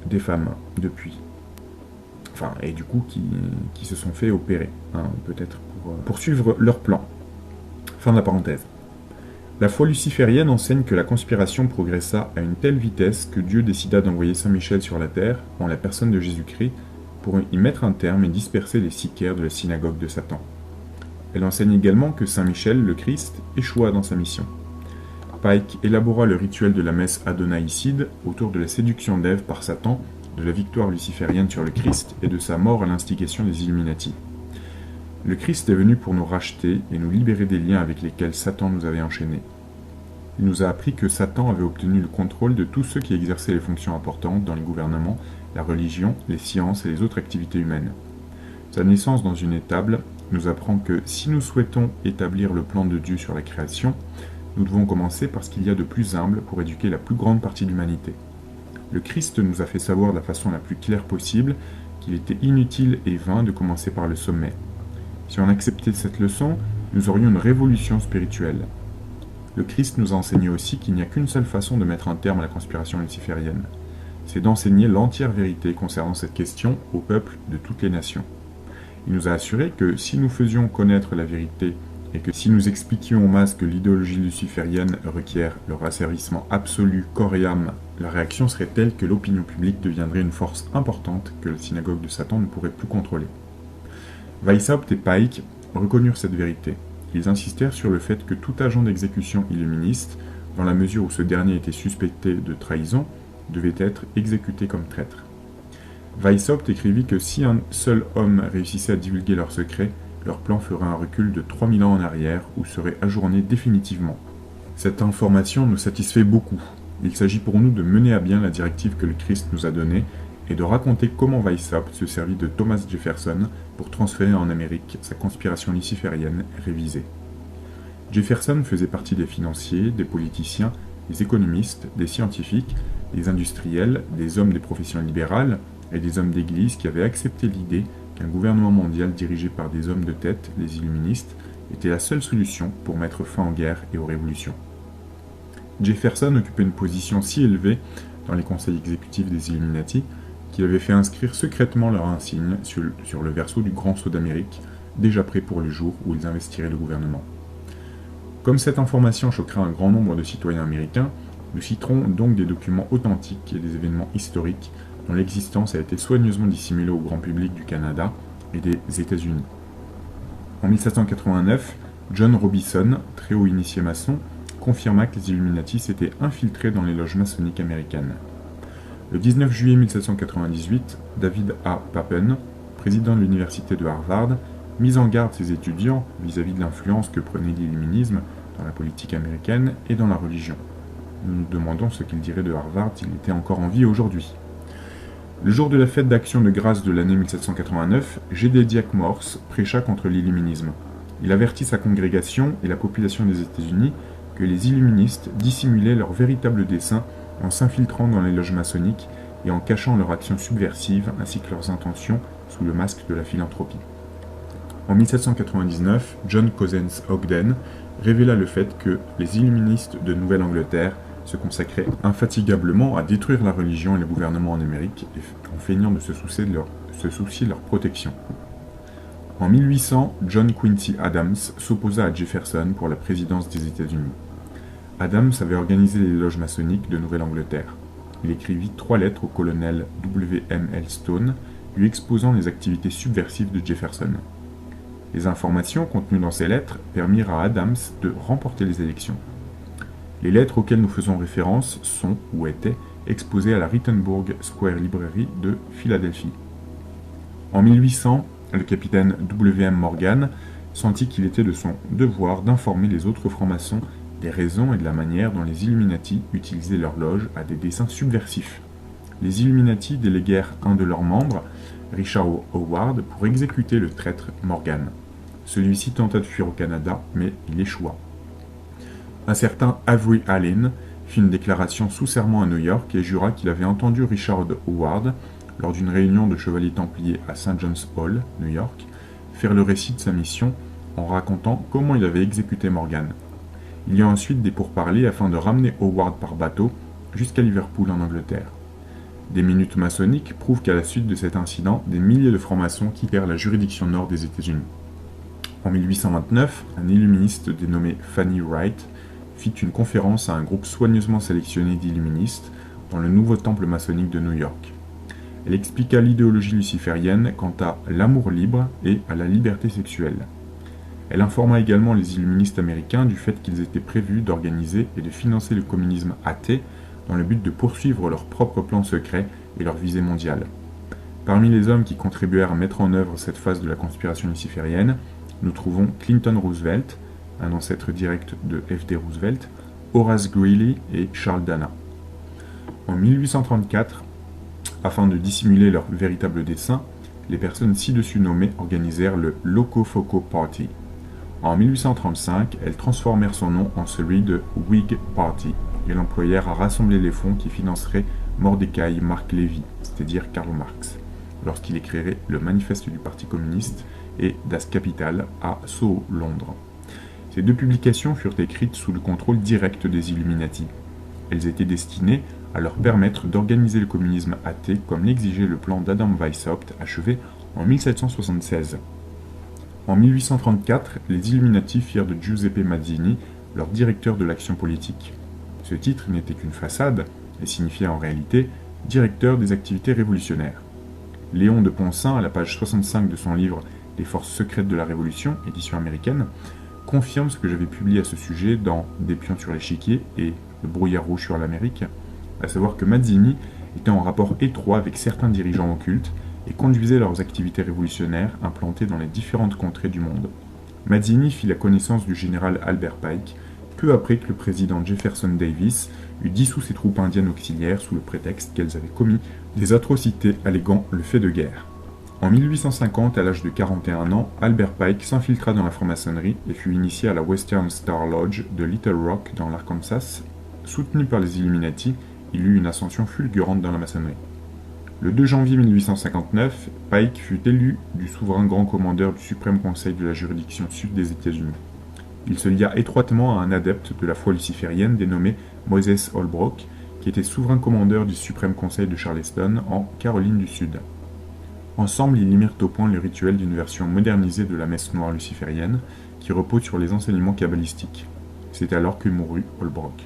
des femmes depuis. Enfin, et du coup, qui se sont fait opérer, peut-être pour poursuivre leur plan. Fin de la parenthèse. La foi luciférienne enseigne que la conspiration progressa à une telle vitesse que Dieu décida d'envoyer Saint Michel sur la terre, en la personne de Jésus-Christ, pour y mettre un terme et disperser les sicaires de la synagogue de Satan. Elle enseigne également que Saint Michel, le Christ, échoua dans sa mission. Pike élabora le rituel de la messe adonaïcide autour de la séduction d'Ève par Satan, de la victoire luciférienne sur le Christ et de sa mort à l'instigation des Illuminati. Le Christ est venu pour nous racheter et nous libérer des liens avec lesquels Satan nous avait enchaînés. Il nous a appris que Satan avait obtenu le contrôle de tous ceux qui exerçaient les fonctions importantes dans les gouvernements, la religion, les sciences et les autres activités humaines. Sa naissance dans une étable nous apprend que si nous souhaitons établir le plan de Dieu sur la création, nous devons commencer par ce qu'il y a de plus humble pour éduquer la plus grande partie de l'humanité. Le Christ nous a fait savoir de la façon la plus claire possible qu'il était inutile et vain de commencer par le sommet. Si on acceptait cette leçon, nous aurions une révolution spirituelle. Le Christ nous a enseigné aussi qu'il n'y a qu'une seule façon de mettre un terme à la conspiration luciférienne. C'est d'enseigner l'entière vérité concernant cette question au peuple de toutes les nations. Il nous a assuré que si nous faisions connaître la vérité et que si nous expliquions aux masses que l'idéologie luciférienne requiert leur asservissement absolu, corps et âme, la réaction serait telle que l'opinion publique deviendrait une force importante que la synagogue de Satan ne pourrait plus contrôler. Weishaupt et Pike reconnurent cette vérité. Ils insistèrent sur le fait que tout agent d'exécution illuministe, dans la mesure où ce dernier était suspecté de trahison, devait être exécuté comme traître. Weishaupt écrivit que si un seul homme réussissait à divulguer leur secret, leur plan ferait un recul de 3000 ans en arrière ou serait ajourné définitivement. Cette information nous satisfait beaucoup. Il s'agit pour nous de mener à bien la directive que le Christ nous a donnée et de raconter comment Weishaupt se servit de Thomas Jefferson pour transférer en Amérique sa conspiration luciférienne révisée. Jefferson faisait partie des financiers, des politiciens, des économistes, des scientifiques, des industriels, des hommes des professions libérales et des hommes d'église qui avaient accepté l'idée qu'un gouvernement mondial dirigé par des hommes de tête, les illuministes, était la seule solution pour mettre fin aux guerres et aux révolutions. Jefferson occupait une position si élevée dans les conseils exécutifs des Illuminati qu'il avait fait inscrire secrètement leur insigne sur le verso du Grand Sceau d'Amérique, déjà prêt pour le jour où ils investiraient le gouvernement. Comme cette information choquera un grand nombre de citoyens américains, nous citerons donc des documents authentiques et des événements historiques dont l'existence a été soigneusement dissimulée au grand public du Canada et des États-Unis. En 1789, John Robison, très haut initié maçon, confirma que les Illuminati s'étaient infiltrés dans les loges maçonniques américaines. Le 19 juillet 1798, David A. Papen, président de l'université de Harvard, mit en garde ses étudiants vis-à-vis de l'influence que prenait l'illuminisme dans la politique américaine et dans la religion. Nous nous demandons ce qu'il dirait de Harvard s'il était encore en vie aujourd'hui. Le jour de la fête d'action de grâce de l'année 1789, Jedediah Morse prêcha contre l'illuminisme. Il avertit sa congrégation et la population des États-Unis que les illuministes dissimulaient leur véritable dessein en s'infiltrant dans les loges maçonniques et en cachant leur action subversive ainsi que leurs intentions sous le masque de la philanthropie. En 1799, John Cozzens Ogden révéla le fait que les illuministes de Nouvelle-Angleterre se consacraient infatigablement à détruire la religion et le gouvernement en Amérique en feignant de se soucier de leur protection. En 1800, John Quincy Adams s'opposa à Jefferson pour la présidence des États-Unis. Adams avait organisé les loges maçonniques de Nouvelle-Angleterre. il écrivit 3 lettres au colonel W.M.L. Stone, lui exposant les activités subversives de Jefferson. Les informations contenues dans ces lettres permirent à Adams de remporter les élections. Les lettres auxquelles nous faisons référence sont, ou étaient, exposées à la Rittenbourg Square Library de Philadelphie. En 1800, le capitaine W.M. Morgan sentit qu'il était de son devoir d'informer les autres francs-maçons des raisons et de la manière dont les Illuminati utilisaient leur loge à des desseins subversifs. Les Illuminati déléguèrent un de leurs membres, Richard Howard, pour exécuter le traître Morgan. Celui-ci tenta de fuir au Canada, mais il échoua. Un certain Avery Allen fit une déclaration sous serment à New York et jura qu'il avait entendu Richard Howard, lors d'une réunion de chevaliers templiers à St. John's Hall, New York, faire le récit de sa mission en racontant comment il avait exécuté Morgan. Il y eut ensuite des pourparlers afin de ramener Howard par bateau jusqu'à Liverpool en Angleterre. Des minutes maçonniques prouvent qu'à la suite de cet incident, des milliers de francs-maçons quittèrent la juridiction nord des États-Unis. En 1829, un illuministe dénommé Fanny Wright fit une conférence à un groupe soigneusement sélectionné d'illuministes dans le nouveau temple maçonnique de New York. Elle expliqua l'idéologie luciférienne quant à l'amour libre et à la liberté sexuelle. Elle informa également les illuministes américains du fait qu'ils étaient prévus d'organiser et de financer le communisme athée dans le but de poursuivre leurs propres plans secrets et leurs visées mondiales. Parmi les hommes qui contribuèrent à mettre en œuvre cette phase de la conspiration luciférienne, nous trouvons Clinton Roosevelt, un ancêtre direct de F.D. Roosevelt, Horace Greeley et Charles Dana. En 1834, afin de dissimuler leur véritable dessein, les personnes ci-dessus nommées organisèrent le Loco-Foco Party. En 1835, elles transformèrent son nom en celui de Whig Party et l'employèrent à rassembler les fonds qui financeraient Mordecai Mark Levy, c'est-à-dire Karl Marx, lorsqu'il écrirait le Manifeste du Parti communiste et Das Kapital à Soho, Londres. Ces deux publications furent écrites sous le contrôle direct des Illuminati. Elles étaient destinées à leur permettre d'organiser le communisme athée comme l'exigeait le plan d'Adam Weishaupt achevé en 1776. En 1834, les Illuminati firent de Giuseppe Mazzini leur directeur de l'action politique. Ce titre n'était qu'une façade et signifiait en réalité directeur des activités révolutionnaires. Léon de Poncin, à la page 65 de son livre « Les forces secrètes de la Révolution », édition américaine, confirme ce que j'avais publié à ce sujet dans « Des pions sur l'échiquier » et « Le brouillard rouge sur l'Amérique », à savoir que Mazzini était en rapport étroit avec certains dirigeants occultes et conduisait leurs activités révolutionnaires implantées dans les différentes contrées du monde. Mazzini fit la connaissance du général Albert Pike, peu après que le président Jefferson Davis eut dissous ses troupes indiennes auxiliaires sous le prétexte qu'elles avaient commis des atrocités alléguant le fait de guerre. En 1850, à l'âge de 41 ans, Albert Pike s'infiltra dans la franc-maçonnerie et fut initié à la Western Star Lodge de Little Rock dans l'Arkansas. Soutenu par les Illuminati, il eut une ascension fulgurante dans la maçonnerie. Le 2 janvier 1859, Pike fut élu du souverain grand commandeur du suprême conseil de la juridiction sud des États-Unis. Il se lia étroitement à un adepte de la foi luciférienne dénommé Moses Holbrook, qui était souverain commandeur du suprême conseil de Charleston en Caroline du Sud. Ensemble, ils mirent au point le rituel d'une version modernisée de la messe noire luciférienne, qui repose sur les enseignements kabbalistiques. C'est alors que mourut Holbrook.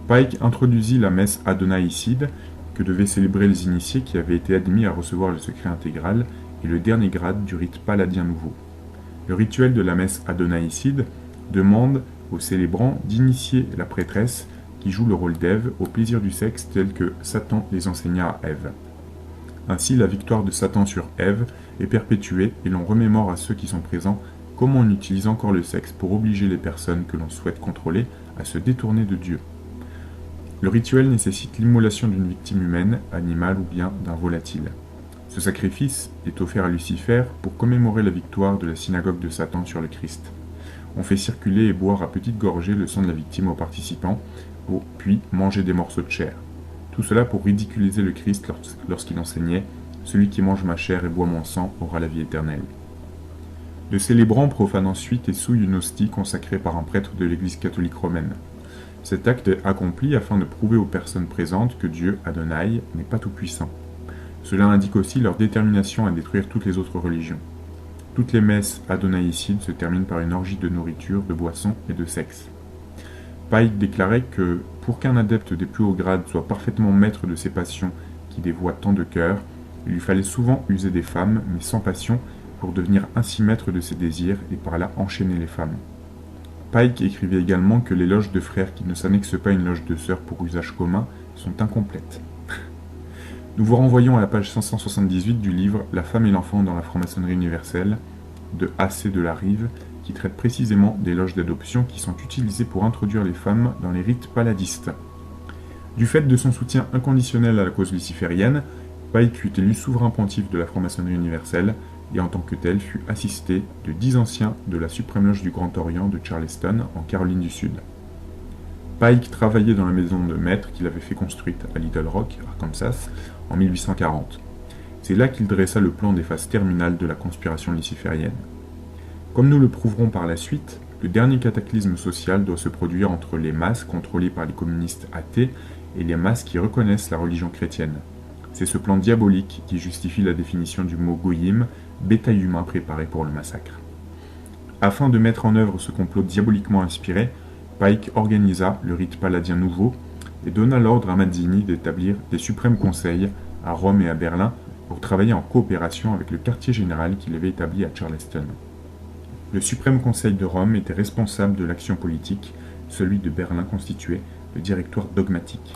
Pike introduisit la messe Adonaïcide, que devaient célébrer les initiés qui avaient été admis à recevoir le secret intégral et le dernier grade du rite paladien nouveau. Le rituel de la messe Adonaïcide demande aux célébrants d'initier la prêtresse qui joue le rôle d'Ève au plaisir du sexe tel que Satan les enseigna à Ève. Ainsi, la victoire de Satan sur Ève est perpétuée et l'on remémore à ceux qui sont présents comment on utilise encore le sexe pour obliger les personnes que l'on souhaite contrôler à se détourner de Dieu. Le rituel nécessite l'immolation d'une victime humaine, animale ou bien d'un volatile. Ce sacrifice est offert à Lucifer pour commémorer la victoire de la synagogue de Satan sur le Christ. On fait circuler et boire à petites gorgées le sang de la victime aux participants, puis manger des morceaux de chair. Tout cela pour ridiculiser le Christ lorsqu'il enseignait « Celui qui mange ma chair et boit mon sang aura la vie éternelle ». Le célébrant profane ensuite et souille une hostie consacrée par un prêtre de l'Église catholique romaine. Cet acte est accompli afin de prouver aux personnes présentes que Dieu, Adonai, n'est pas tout-puissant. Cela indique aussi leur détermination à détruire toutes les autres religions. Toutes les messes adonaïcides se terminent par une orgie de nourriture, de boissons et de sexe. Pike déclarait que pour qu'un adepte des plus hauts grades soit parfaitement maître de ses passions qui dévoient tant de cœur, il lui fallait souvent user des femmes, mais sans passion, pour devenir ainsi maître de ses désirs et par là enchaîner les femmes. Pike écrivait également que les loges de frères qui ne s'annexent pas à une loge de sœurs pour usage commun sont incomplètes. Nous vous renvoyons à la page 578 du livre « La femme et l'enfant dans la franc-maçonnerie universelle » de A.C. de la Rive, qui traite précisément des loges d'adoption qui sont utilisées pour introduire les femmes dans les rites paladistes. Du fait de son soutien inconditionnel à la cause luciférienne, Pike fut élu souverain pontife de la franc-maçonnerie universelle et en tant que tel fut assisté de 10 anciens de la Suprême Loge du Grand Orient de Charleston en Caroline du Sud. Pike travaillait dans la maison de maître qu'il avait fait construite à Little Rock, Arkansas, en 1840. C'est là qu'il dressa le plan des phases terminales de la conspiration luciférienne. Comme nous le prouverons par la suite, le dernier cataclysme social doit se produire entre les masses contrôlées par les communistes athées et les masses qui reconnaissent la religion chrétienne. C'est ce plan diabolique qui justifie la définition du mot goyim, bétail humain préparé pour le massacre. Afin de mettre en œuvre ce complot diaboliquement inspiré, Pike organisa le rite paladien nouveau et donna l'ordre à Mazzini d'établir des suprêmes conseils à Rome et à Berlin pour travailler en coopération avec le quartier général qu'il avait établi à Charleston. Le suprême conseil de Rome était responsable de l'action politique, celui de Berlin constituait le directoire dogmatique.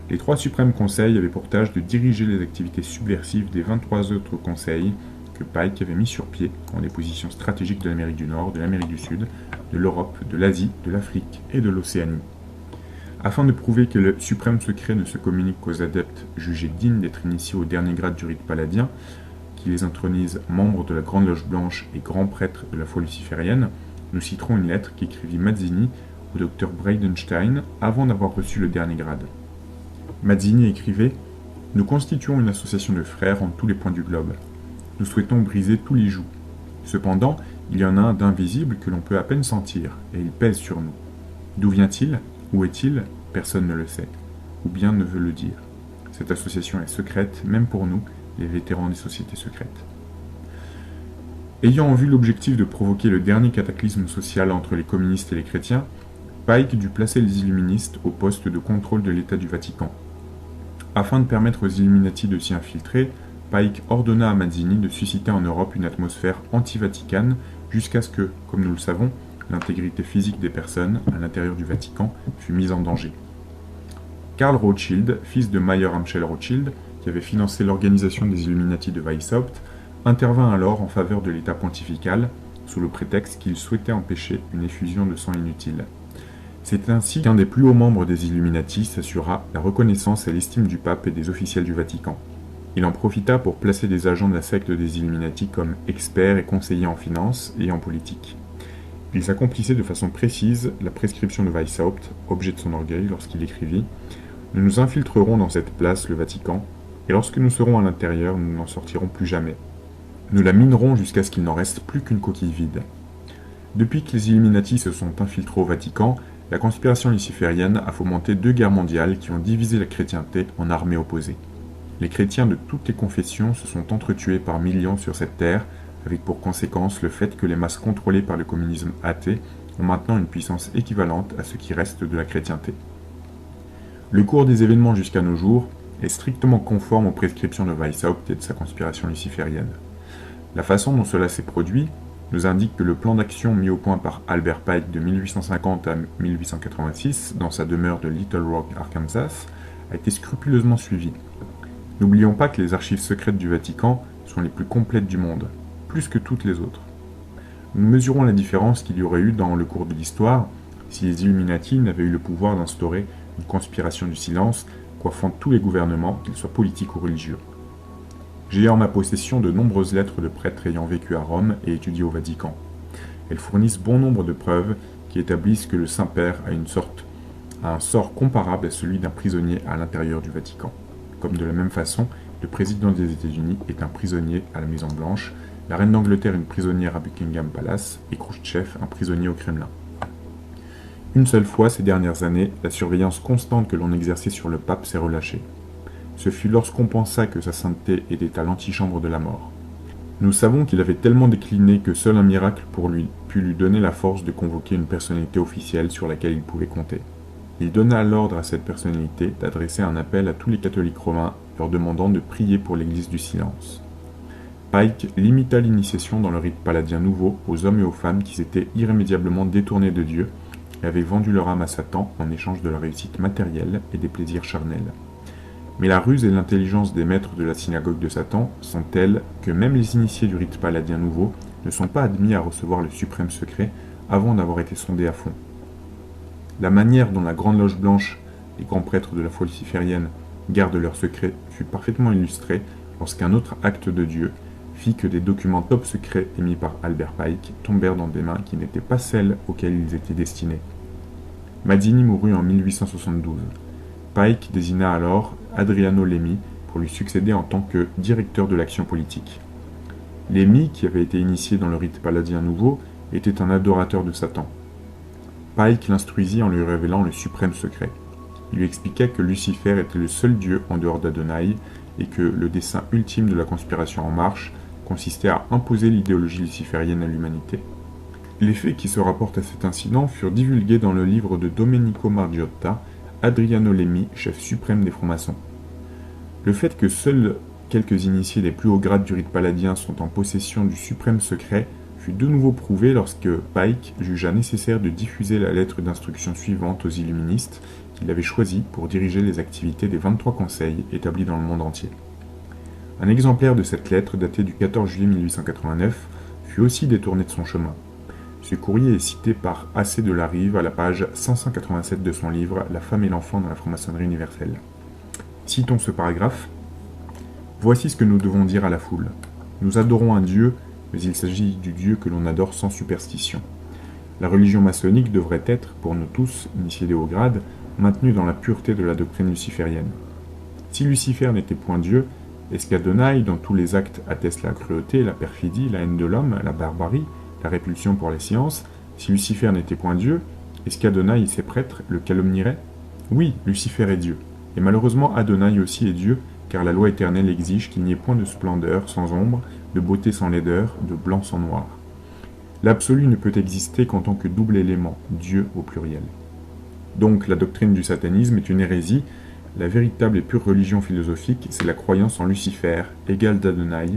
Les 3 suprêmes conseils avaient pour tâche de diriger les activités subversives des 23 autres conseils que Pike avait mis sur pied en des positions stratégiques de l'Amérique du Nord, de l'Amérique du Sud, de l'Europe, de l'Asie, de l'Afrique et de l'Océanie. Afin de prouver que le suprême secret ne se communique qu'aux adeptes jugés dignes d'être initiés au dernier grade du rite paladien, qui les intronise membres de la Grande Loge Blanche et grands prêtres de la foi luciférienne, nous citerons une lettre qu'écrivit Mazzini au docteur Bridenstine avant d'avoir reçu le dernier grade. Mazzini écrivait « Nous constituons une association de frères en tous les points du globe. Nous souhaitons briser tous les jougs. Cependant, il y en a un d'invisible que l'on peut à peine sentir, et il pèse sur nous. D'où vient-il? Où est-il? Personne ne le sait, ou bien ne veut le dire. Cette association est secrète, même pour nous, les vétérans des sociétés secrètes. » Ayant en vue l'objectif de provoquer le dernier cataclysme social entre les communistes et les chrétiens, Pike dut placer les illuministes au poste de contrôle de l'État du Vatican. Afin de permettre aux Illuminati de s'y infiltrer, Pike ordonna à Mazzini de susciter en Europe une atmosphère anti-vaticane jusqu'à ce que, comme nous le savons, l'intégrité physique des personnes à l'intérieur du Vatican fut mise en danger. Karl Rothschild, fils de Mayer Amschel Rothschild, qui avait financé l'organisation des Illuminati de Weishaupt, intervint alors en faveur de l'État pontifical, sous le prétexte qu'il souhaitait empêcher une effusion de sang inutile. C'est ainsi qu'un des plus hauts membres des Illuminati s'assura la reconnaissance et l'estime du pape et des officiels du Vatican. Il en profita pour placer des agents de la secte des Illuminati comme experts et conseillers en finance et en politique. Ils accomplissaient de façon précise la prescription de Weishaupt, objet de son orgueil lorsqu'il écrivit « Nous nous infiltrerons dans cette place, le Vatican, et lorsque nous serons à l'intérieur, nous n'en sortirons plus jamais. Nous la minerons jusqu'à ce qu'il n'en reste plus qu'une coquille vide. » Depuis que les Illuminati se sont infiltrés au Vatican, la conspiration luciférienne a fomenté 2 guerres mondiales qui ont divisé la chrétienté en armées opposées. Les chrétiens de toutes les confessions se sont entretués par millions sur cette terre, avec pour conséquence le fait que les masses contrôlées par le communisme athée ont maintenant une puissance équivalente à ce qui reste de la chrétienté. Le cours des événements jusqu'à nos jours est strictement conforme aux prescriptions de Weishaupt et de sa conspiration luciférienne. La façon dont cela s'est produit nous indique que le plan d'action mis au point par Albert Pike de 1850 à 1886 dans sa demeure de Little Rock, Arkansas, a été scrupuleusement suivi. N'oublions pas que les archives secrètes du Vatican sont les plus complètes du monde, plus que toutes les autres. Nous mesurons la différence qu'il y aurait eu dans le cours de l'histoire si les Illuminati n'avaient eu le pouvoir d'instaurer une conspiration du silence coiffant tous les gouvernements, qu'ils soient politiques ou religieux. J'ai en ma possession de nombreuses lettres de prêtres ayant vécu à Rome et étudié au Vatican. Elles fournissent bon nombre de preuves qui établissent que le Saint-Père a un sort comparable à celui d'un prisonnier à l'intérieur du Vatican. Comme de la même façon, le président des États-Unis est un prisonnier à la Maison-Blanche, la reine d'Angleterre une prisonnière à Buckingham Palace et Khrouchtchev un prisonnier au Kremlin. Une seule fois ces dernières années, la surveillance constante que l'on exerçait sur le pape s'est relâchée. Ce fut lorsqu'on pensa que sa sainteté était à l'antichambre de la mort. Nous savons qu'il avait tellement décliné que seul un miracle put lui donner la force de convoquer une personnalité officielle sur laquelle il pouvait compter. Il donna l'ordre à cette personnalité d'adresser un appel à tous les catholiques romains, leur demandant de prier pour l'Église du silence. Pike limita l'initiation dans le rite paladien nouveau aux hommes et aux femmes qui s'étaient irrémédiablement détournés de Dieu et avaient vendu leur âme à Satan en échange de la réussite matérielle et des plaisirs charnels. Mais la ruse et l'intelligence des maîtres de la synagogue de Satan sont telles que même les initiés du rite paladien nouveau ne sont pas admis à recevoir le suprême secret avant d'avoir été sondés à fond. La manière dont la Grande Loge Blanche, les grands prêtres de la foi luciférienne, gardent leur secret fut parfaitement illustrée lorsqu'un autre acte de Dieu fit que des documents top secrets émis par Albert Pike tombèrent dans des mains qui n'étaient pas celles auxquelles ils étaient destinés. Mazzini mourut en 1872. Pike désigna alors Adriano Lemmi pour lui succéder en tant que directeur de l'action politique. Lemmi, qui avait été initié dans le rite paladien nouveau, était un adorateur de Satan. Pike l'instruisit en lui révélant le suprême secret. Il lui expliqua que Lucifer était le seul dieu en dehors d'Adonai et que le dessein ultime de la conspiration en marche consistait à imposer l'idéologie luciférienne à l'humanité. Les faits qui se rapportent à cet incident furent divulgués dans le livre de Domenico Margiotta, Adriano Lemmi, chef suprême des francs-maçons. Le fait que seuls quelques initiés des plus hauts grades du rite paladien sont en possession du suprême secret fut de nouveau prouvé lorsque Pike jugea nécessaire de diffuser la lettre d'instruction suivante aux illuministes qu'il avait choisie pour diriger les activités des 23 conseils établis dans le monde entier. Un exemplaire de cette lettre, daté du 14 juillet 1889, fut aussi détourné de son chemin. Ce courrier est cité par A.C. de la Rive à la page 587 de son livre « La femme et l'enfant dans la franc-maçonnerie universelle ». Citons ce paragraphe. « Voici ce que nous devons dire à la foule. Nous adorons un Dieu, mais il s'agit du Dieu que l'on adore sans superstition. La religion maçonnique devrait être, pour nous tous, initiés des hauts grades, maintenue dans la pureté de la doctrine luciférienne. Si Lucifer n'était point Dieu, est-ce qu'Adonai, dont tous les actes attestent la cruauté, la perfidie, la haine de l'homme, la barbarie, la répulsion pour les sciences, si Lucifer n'était point Dieu, est-ce qu'Adonai et ses prêtres le calomnieraient? Oui, Lucifer est Dieu, et malheureusement Adonai aussi est Dieu, car la loi éternelle exige qu'il n'y ait point de splendeur sans ombre, de beauté sans laideur, de blanc sans noir. L'absolu ne peut exister qu'en tant que double élément, Dieu au pluriel. Donc la doctrine du satanisme est une hérésie. La véritable et pure religion philosophique, c'est la croyance en Lucifer, égal d'Adonai,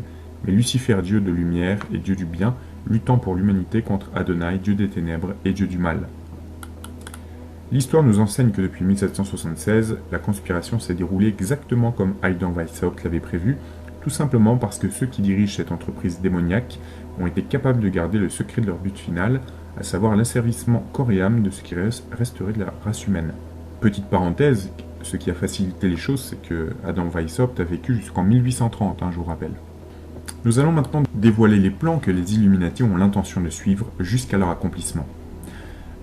mais Lucifer, Dieu de lumière et Dieu du bien, luttant pour l'humanité contre Adonai, Dieu des ténèbres et Dieu du mal. L'histoire nous enseigne que depuis 1776, la conspiration s'est déroulée exactement comme Aidan Weishaupt l'avait prévu, tout simplement parce que ceux qui dirigent cette entreprise démoniaque ont été capables de garder le secret de leur but final, à savoir l'asservissement corps et âme de ce qui resterait de la race humaine. Petite parenthèse, ce qui a facilité les choses, c'est que Adam Weishaupt a vécu jusqu'en 1830, je vous rappelle. Nous allons maintenant dévoiler les plans que les Illuminati ont l'intention de suivre jusqu'à leur accomplissement.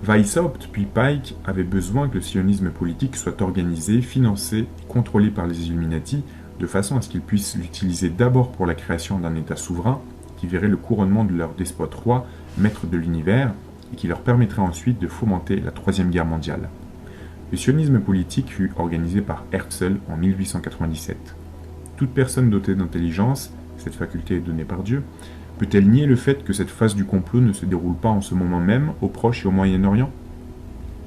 Weishaupt puis Pike avaient besoin que le sionisme politique soit organisé, financé, contrôlé par les Illuminati, de façon à ce qu'ils puissent l'utiliser d'abord pour la création d'un État souverain, qui verrait le couronnement de leur despote roi, maître de l'univers, et qui leur permettrait ensuite de fomenter la Troisième Guerre mondiale. Le sionisme politique fut organisé par Herzl en 1897. Toute personne dotée d'intelligence, cette faculté est donnée par Dieu, peut-elle nier le fait que cette phase du complot ne se déroule pas en ce moment même, au Proche et au Moyen-Orient?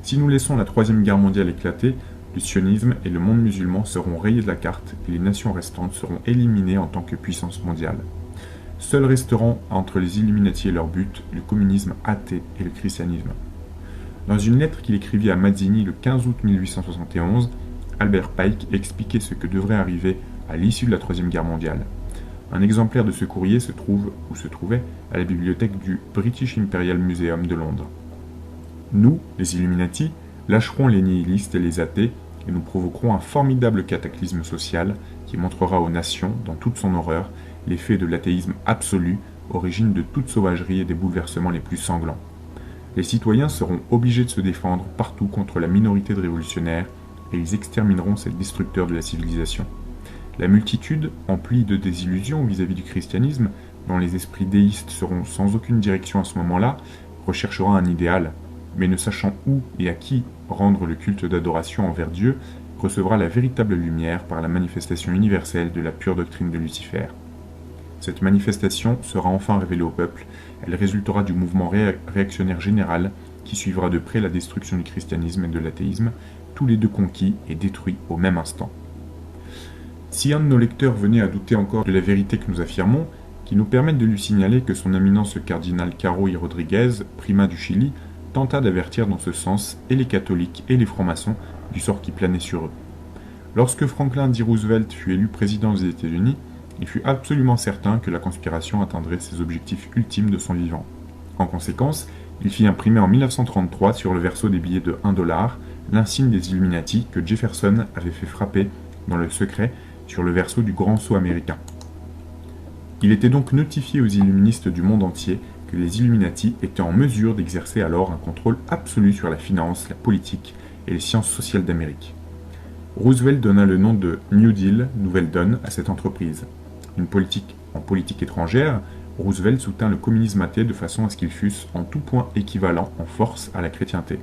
Si nous laissons la Troisième Guerre mondiale éclater, le sionisme et le monde musulman seront rayés de la carte et les nations restantes seront éliminées en tant que puissance mondiale. Seuls resteront entre les Illuminati et leur but le communisme athée et le christianisme. Dans une lettre qu'il écrivit à Mazzini le 15 août 1871, Albert Pike expliquait ce que devrait arriver à l'issue de la Troisième Guerre mondiale. Un exemplaire de ce courrier se trouvait à la bibliothèque du British Imperial Museum de Londres. Nous, les Illuminati, lâcherons les nihilistes et les athées et nous provoquerons un formidable cataclysme social qui montrera aux nations, dans toute son horreur, l'effet de l'athéisme absolu, origine de toute sauvagerie et des bouleversements les plus sanglants. Les citoyens seront obligés de se défendre partout contre la minorité de révolutionnaires et ils extermineront ces destructeurs de la civilisation. La multitude, emplie de désillusions vis-à-vis du christianisme, dont les esprits déistes seront sans aucune direction à ce moment-là, recherchera un idéal, mais ne sachant où et à qui rendre le culte d'adoration envers Dieu, recevra la véritable lumière par la manifestation universelle de la pure doctrine de Lucifer. Cette manifestation sera enfin révélée au peuple. Elle résultera du mouvement réactionnaire général qui suivra de près la destruction du christianisme et de l'athéisme, tous les deux conquis et détruits au même instant. Si un de nos lecteurs venait à douter encore de la vérité que nous affirmons, qu'il nous permette de lui signaler que son éminence le cardinal Caro y Rodriguez, primat du Chili, tenta d'avertir dans ce sens et les catholiques et les francs-maçons du sort qui planait sur eux. Lorsque Franklin D. Roosevelt fut élu président des États-Unis, il fut absolument certain que la conspiration atteindrait ses objectifs ultimes de son vivant. En conséquence, il fit imprimer en 1933 sur le verso des billets de $1 l'insigne des Illuminati que Jefferson avait fait frapper dans le secret sur le verso du grand sceau américain. Il était donc notifié aux illuministes du monde entier que les Illuminati étaient en mesure d'exercer alors un contrôle absolu sur la finance, la politique et les sciences sociales d'Amérique. Roosevelt donna le nom de New Deal, Nouvelle Donne, à cette entreprise. En politique étrangère, Roosevelt soutint le communisme athée de façon à ce qu'ils fussent en tout point équivalents en force à la chrétienté.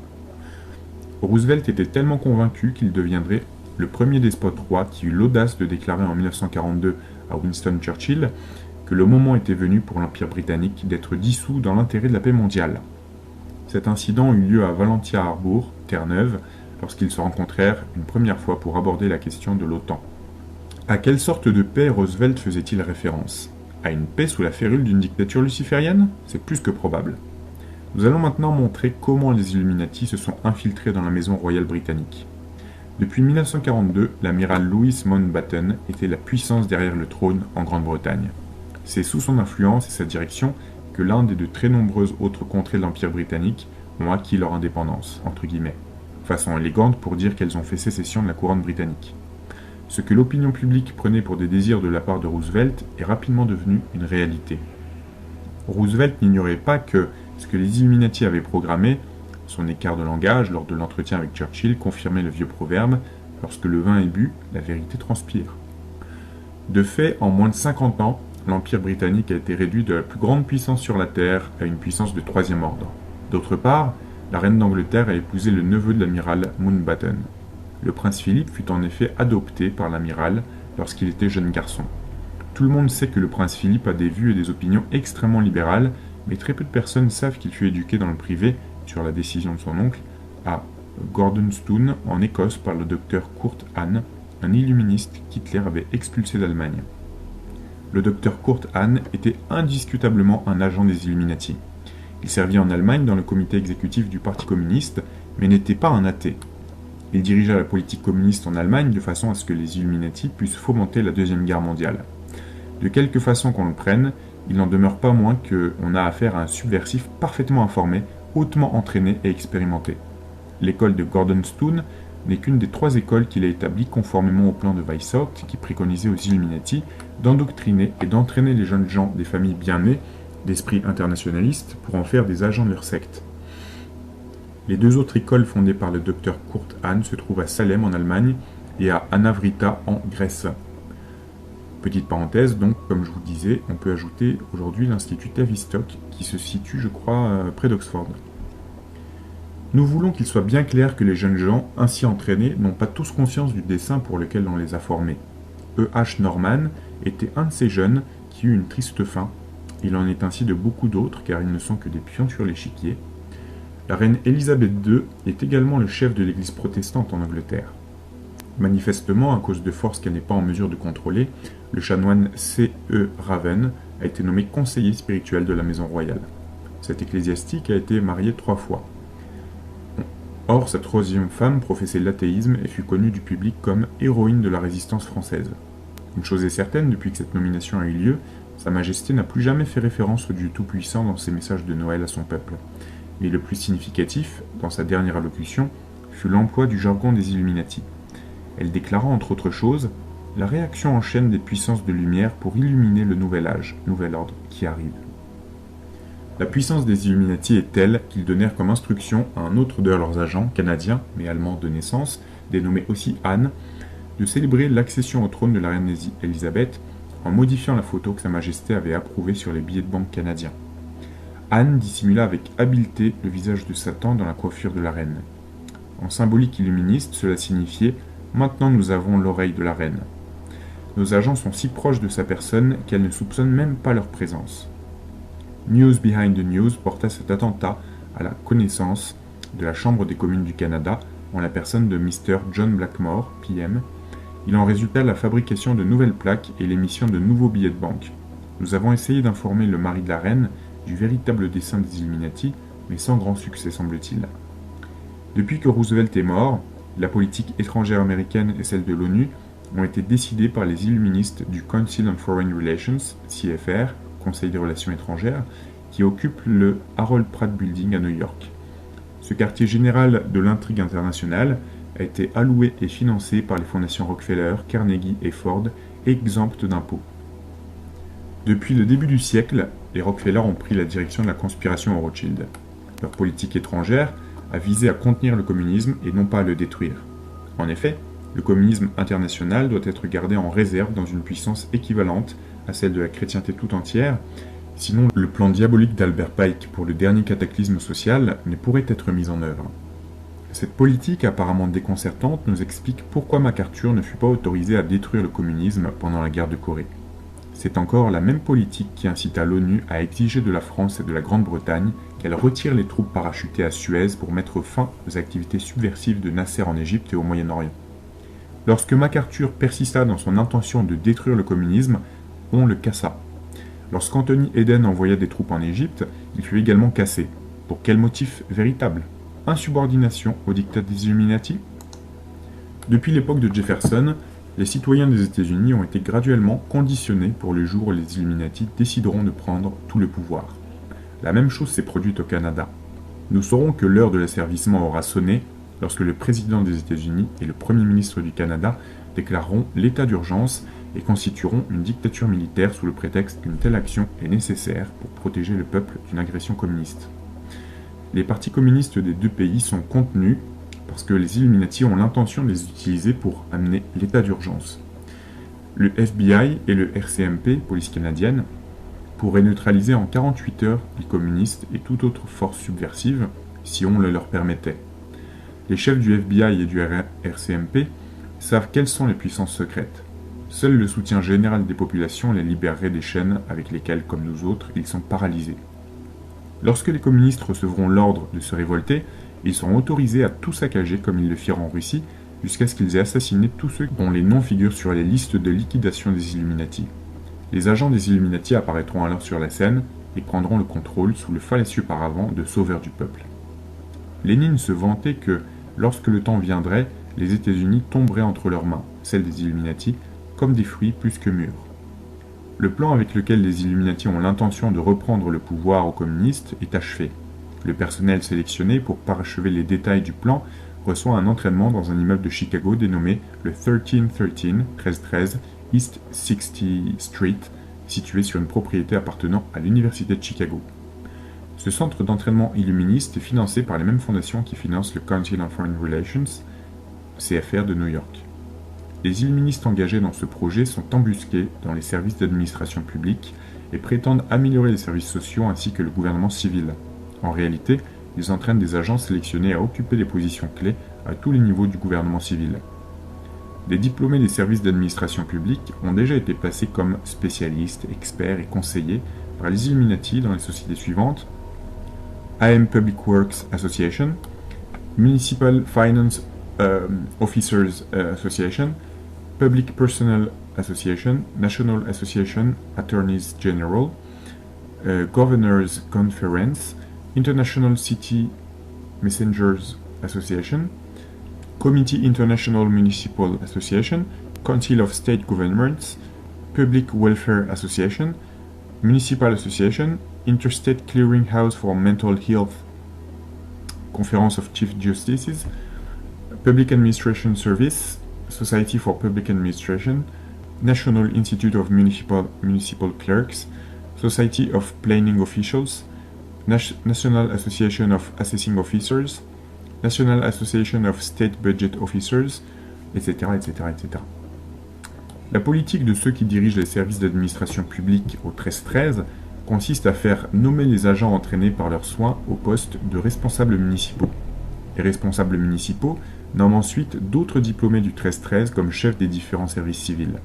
Roosevelt était tellement convaincu qu'il deviendrait le premier despote roi qui eut l'audace de déclarer en 1942 à Winston Churchill que le moment était venu pour l'Empire britannique d'être dissous dans l'intérêt de la paix mondiale. Cet incident eut lieu à Valentia Harbour, Terre-Neuve, lorsqu'ils se rencontrèrent une première fois pour aborder la question de l'OTAN. À quelle sorte de paix Roosevelt faisait-il référence? À une paix sous la férule d'une dictature luciférienne? C'est plus que probable. Nous allons maintenant montrer comment les Illuminati se sont infiltrés dans la maison royale britannique. Depuis 1942, l'amiral Louis Mountbatten était la puissance derrière le trône en Grande-Bretagne. C'est sous son influence et sa direction que l'Inde et de très nombreuses autres contrées de l'Empire britannique ont acquis leur indépendance, entre guillemets, façon élégante pour dire qu'elles ont fait sécession de la couronne britannique. Ce que l'opinion publique prenait pour des désirs de la part de Roosevelt est rapidement devenu une réalité. Roosevelt n'ignorait pas que ce que les Illuminati avaient programmé, son écart de langage lors de l'entretien avec Churchill confirmait le vieux proverbe « Lorsque le vin est bu, la vérité transpire ». De fait, en moins de 50 ans, l'Empire britannique a été réduit de la plus grande puissance sur la Terre à une puissance de troisième ordre. D'autre part, la reine d'Angleterre a épousé le neveu de l'amiral Mountbatten. Le prince Philippe fut en effet adopté par l'amiral lorsqu'il était jeune garçon. Tout le monde sait que le prince Philippe a des vues et des opinions extrêmement libérales, mais très peu de personnes savent qu'il fut éduqué dans le privé, sur la décision de son oncle, à Gordonstoun, en Écosse, par le docteur Kurt Hahn, un illuministe qu'Hitler avait expulsé d'Allemagne. Le docteur Kurt Hahn était indiscutablement un agent des Illuminati. Il servit en Allemagne dans le comité exécutif du Parti communiste, mais n'était pas un athée. Il dirigea la politique communiste en Allemagne de façon à ce que les Illuminati puissent fomenter la Deuxième Guerre mondiale. De quelque façon qu'on le prenne, il n'en demeure pas moins qu'on a affaire à un subversif parfaitement informé, hautement entraîné et expérimenté. L'école de Gordonstoun n'est qu'une des 3 écoles qu'il a établies conformément au plan de Weishaupt qui préconisait aux Illuminati d'endoctriner et d'entraîner les jeunes gens des familles bien nées, d'esprit internationaliste, pour en faire des agents de leur secte. Les 2 autres écoles fondées par le docteur Kurt Hahn se trouvent à Salem en Allemagne et à Anavrita en Grèce. Petite parenthèse, donc, comme je vous disais, on peut ajouter aujourd'hui l'Institut Tavistock qui se situe, je crois, près d'Oxford. Nous voulons qu'il soit bien clair que les jeunes gens, ainsi entraînés, n'ont pas tous conscience du dessein pour lequel on les a formés. E.H. Norman était un de ces jeunes qui eut une triste fin. Il en est ainsi de beaucoup d'autres, car ils ne sont que des pions sur l'échiquier. La reine Élisabeth II est également le chef de l'église protestante en Angleterre. Manifestement, à cause de forces qu'elle n'est pas en mesure de contrôler, le chanoine C.E. Raven a été nommé conseiller spirituel de la maison royale. Cet ecclésiastique a été marié 3 fois. Or, sa 3e femme professait l'athéisme et fut connue du public comme héroïne de la résistance française. Une chose est certaine, depuis que cette nomination a eu lieu, Sa Majesté n'a plus jamais fait référence au Dieu Tout-Puissant dans ses messages de Noël à son peuple. Mais le plus significatif, dans sa dernière allocution, fut l'emploi du jargon des Illuminati. Elle déclara entre autres choses « La réaction en chaîne des puissances de lumière pour illuminer le nouvel âge, nouvel ordre qui arrive ». La puissance des Illuminati est telle qu'ils donnèrent comme instruction à un autre de leurs agents, canadien, mais allemand de naissance, dénommé aussi Anne, de célébrer l'accession au trône de la reine Élisabeth en modifiant la photo que Sa Majesté avait approuvée sur les billets de banque canadiens. Anne dissimula avec habileté le visage de Satan dans la coiffure de la reine. En symbolique illuministe, cela signifiait « Maintenant nous avons l'oreille de la reine ». nos agents sont si proches de sa personne qu'elle ne soupçonne même pas leur présence. News Behind the News porta cet attentat à la connaissance de la Chambre des communes du Canada en la personne de Mr. John Blackmore, PM. Il en résulta la fabrication de nouvelles plaques et l'émission de nouveaux billets de banque. Nous avons essayé d'informer le mari de la reine du véritable dessein des Illuminati, mais sans grand succès semble-t-il. Depuis que Roosevelt est mort, la politique étrangère américaine et celle de l'ONU ont été décidées par les illuministes du Council on Foreign Relations, CFR, Conseil des Relations étrangères, qui occupe le Harold Pratt Building à New York. Ce quartier général de l'intrigue internationale a été alloué et financé par les fondations Rockefeller, Carnegie et Ford, exemptes d'impôts. Depuis le début du siècle, les Rockefeller ont pris la direction de la conspiration aux Rothschild. Leur politique étrangère a visé à contenir le communisme et non pas à le détruire. En effet, le communisme international doit être gardé en réserve dans une puissance équivalente à celle de la chrétienté tout entière, sinon le plan diabolique d'Albert Pike pour le dernier cataclysme social ne pourrait être mis en œuvre. Cette politique apparemment déconcertante nous explique pourquoi MacArthur ne fut pas autorisé à détruire le communisme pendant la guerre de Corée. C'est encore la même politique qui incita l'ONU à exiger de la France et de la Grande-Bretagne qu'elle retire les troupes parachutées à Suez pour mettre fin aux activités subversives de Nasser en Égypte et au Moyen-Orient. Lorsque MacArthur persista dans son intention de détruire le communisme, on le cassa. Lorsqu'Anthony Eden envoya des troupes en Égypte, il fut également cassé. Pour quel motif véritable? Insubordination au diktat des Illuminati? Depuis l'époque de Jefferson, les citoyens des États-Unis ont été graduellement conditionnés pour le jour où les Illuminati décideront de prendre tout le pouvoir. La même chose s'est produite au Canada. Nous saurons que l'heure de l'asservissement aura sonné lorsque le président des États-Unis et le Premier ministre du Canada déclareront l'état d'urgence et constitueront une dictature militaire sous le prétexte qu'une telle action est nécessaire pour protéger le peuple d'une agression communiste. Les partis communistes des deux pays sont contenus parce que les Illuminati ont l'intention de les utiliser pour amener l'état d'urgence. Le FBI et le RCMP, police canadienne, pourraient neutraliser en 48 heures les communistes et toute autre force subversive si on le leur permettait. Les chefs du FBI et du RCMP savent quelles sont les puissances secrètes. Seul le soutien général des populations les libérerait des chaînes avec lesquelles, comme nous autres, ils sont paralysés. Lorsque les communistes recevront l'ordre de se révolter, ils seront autorisés à tout saccager comme ils le firent en Russie, jusqu'à ce qu'ils aient assassiné tous ceux dont les noms figurent sur les listes de liquidation des Illuminati. Les agents des Illuminati apparaîtront alors sur la scène et prendront le contrôle sous le fallacieux paravent de sauveurs du peuple. Lénine se vantait que, lorsque le temps viendrait, les États-Unis tomberaient entre leurs mains, celles des Illuminati, comme des fruits plus que mûrs. Le plan avec lequel les Illuminati ont l'intention de reprendre le pouvoir aux communistes est achevé. Le personnel sélectionné pour parachever les détails du plan reçoit un entraînement dans un immeuble de Chicago dénommé le 1313 East 60th Street, situé sur une propriété appartenant à l'Université de Chicago. Ce centre d'entraînement illuministe est financé par les mêmes fondations qui financent le Council on Foreign Relations, CFR de New York. Les illuministes engagés dans ce projet sont embusqués dans les services d'administration publique et prétendent améliorer les services sociaux ainsi que le gouvernement civil. En réalité, ils entraînent des agents sélectionnés à occuper des positions clés à tous les niveaux du gouvernement civil. Des diplômés des services d'administration publique ont déjà été placés comme spécialistes, experts et conseillers par les Illuminati dans les sociétés suivantes: AM Public Works Association, Municipal Finance Officers Association, Public Personnel Association, National Association Attorneys General, Governors Conference, International City Messengers Association, Committee International Municipal Association, Council of State Governments, Public Welfare Association, Municipal Association, Interstate Clearinghouse for Mental Health, Conference of Chief Justices, Public Administration Service, Society for Public Administration, National Institute of Municipal Clerks, Society of Planning Officials, National Association of Assessing Officers, National Association of State Budget Officers, etc., etc., etc. La politique de ceux qui dirigent les services d'administration publique au 1313 consiste à faire nommer les agents entraînés par leurs soins au poste de responsables municipaux. Les responsables municipaux nomment ensuite d'autres diplômés du 1313 comme chefs des différents services civils.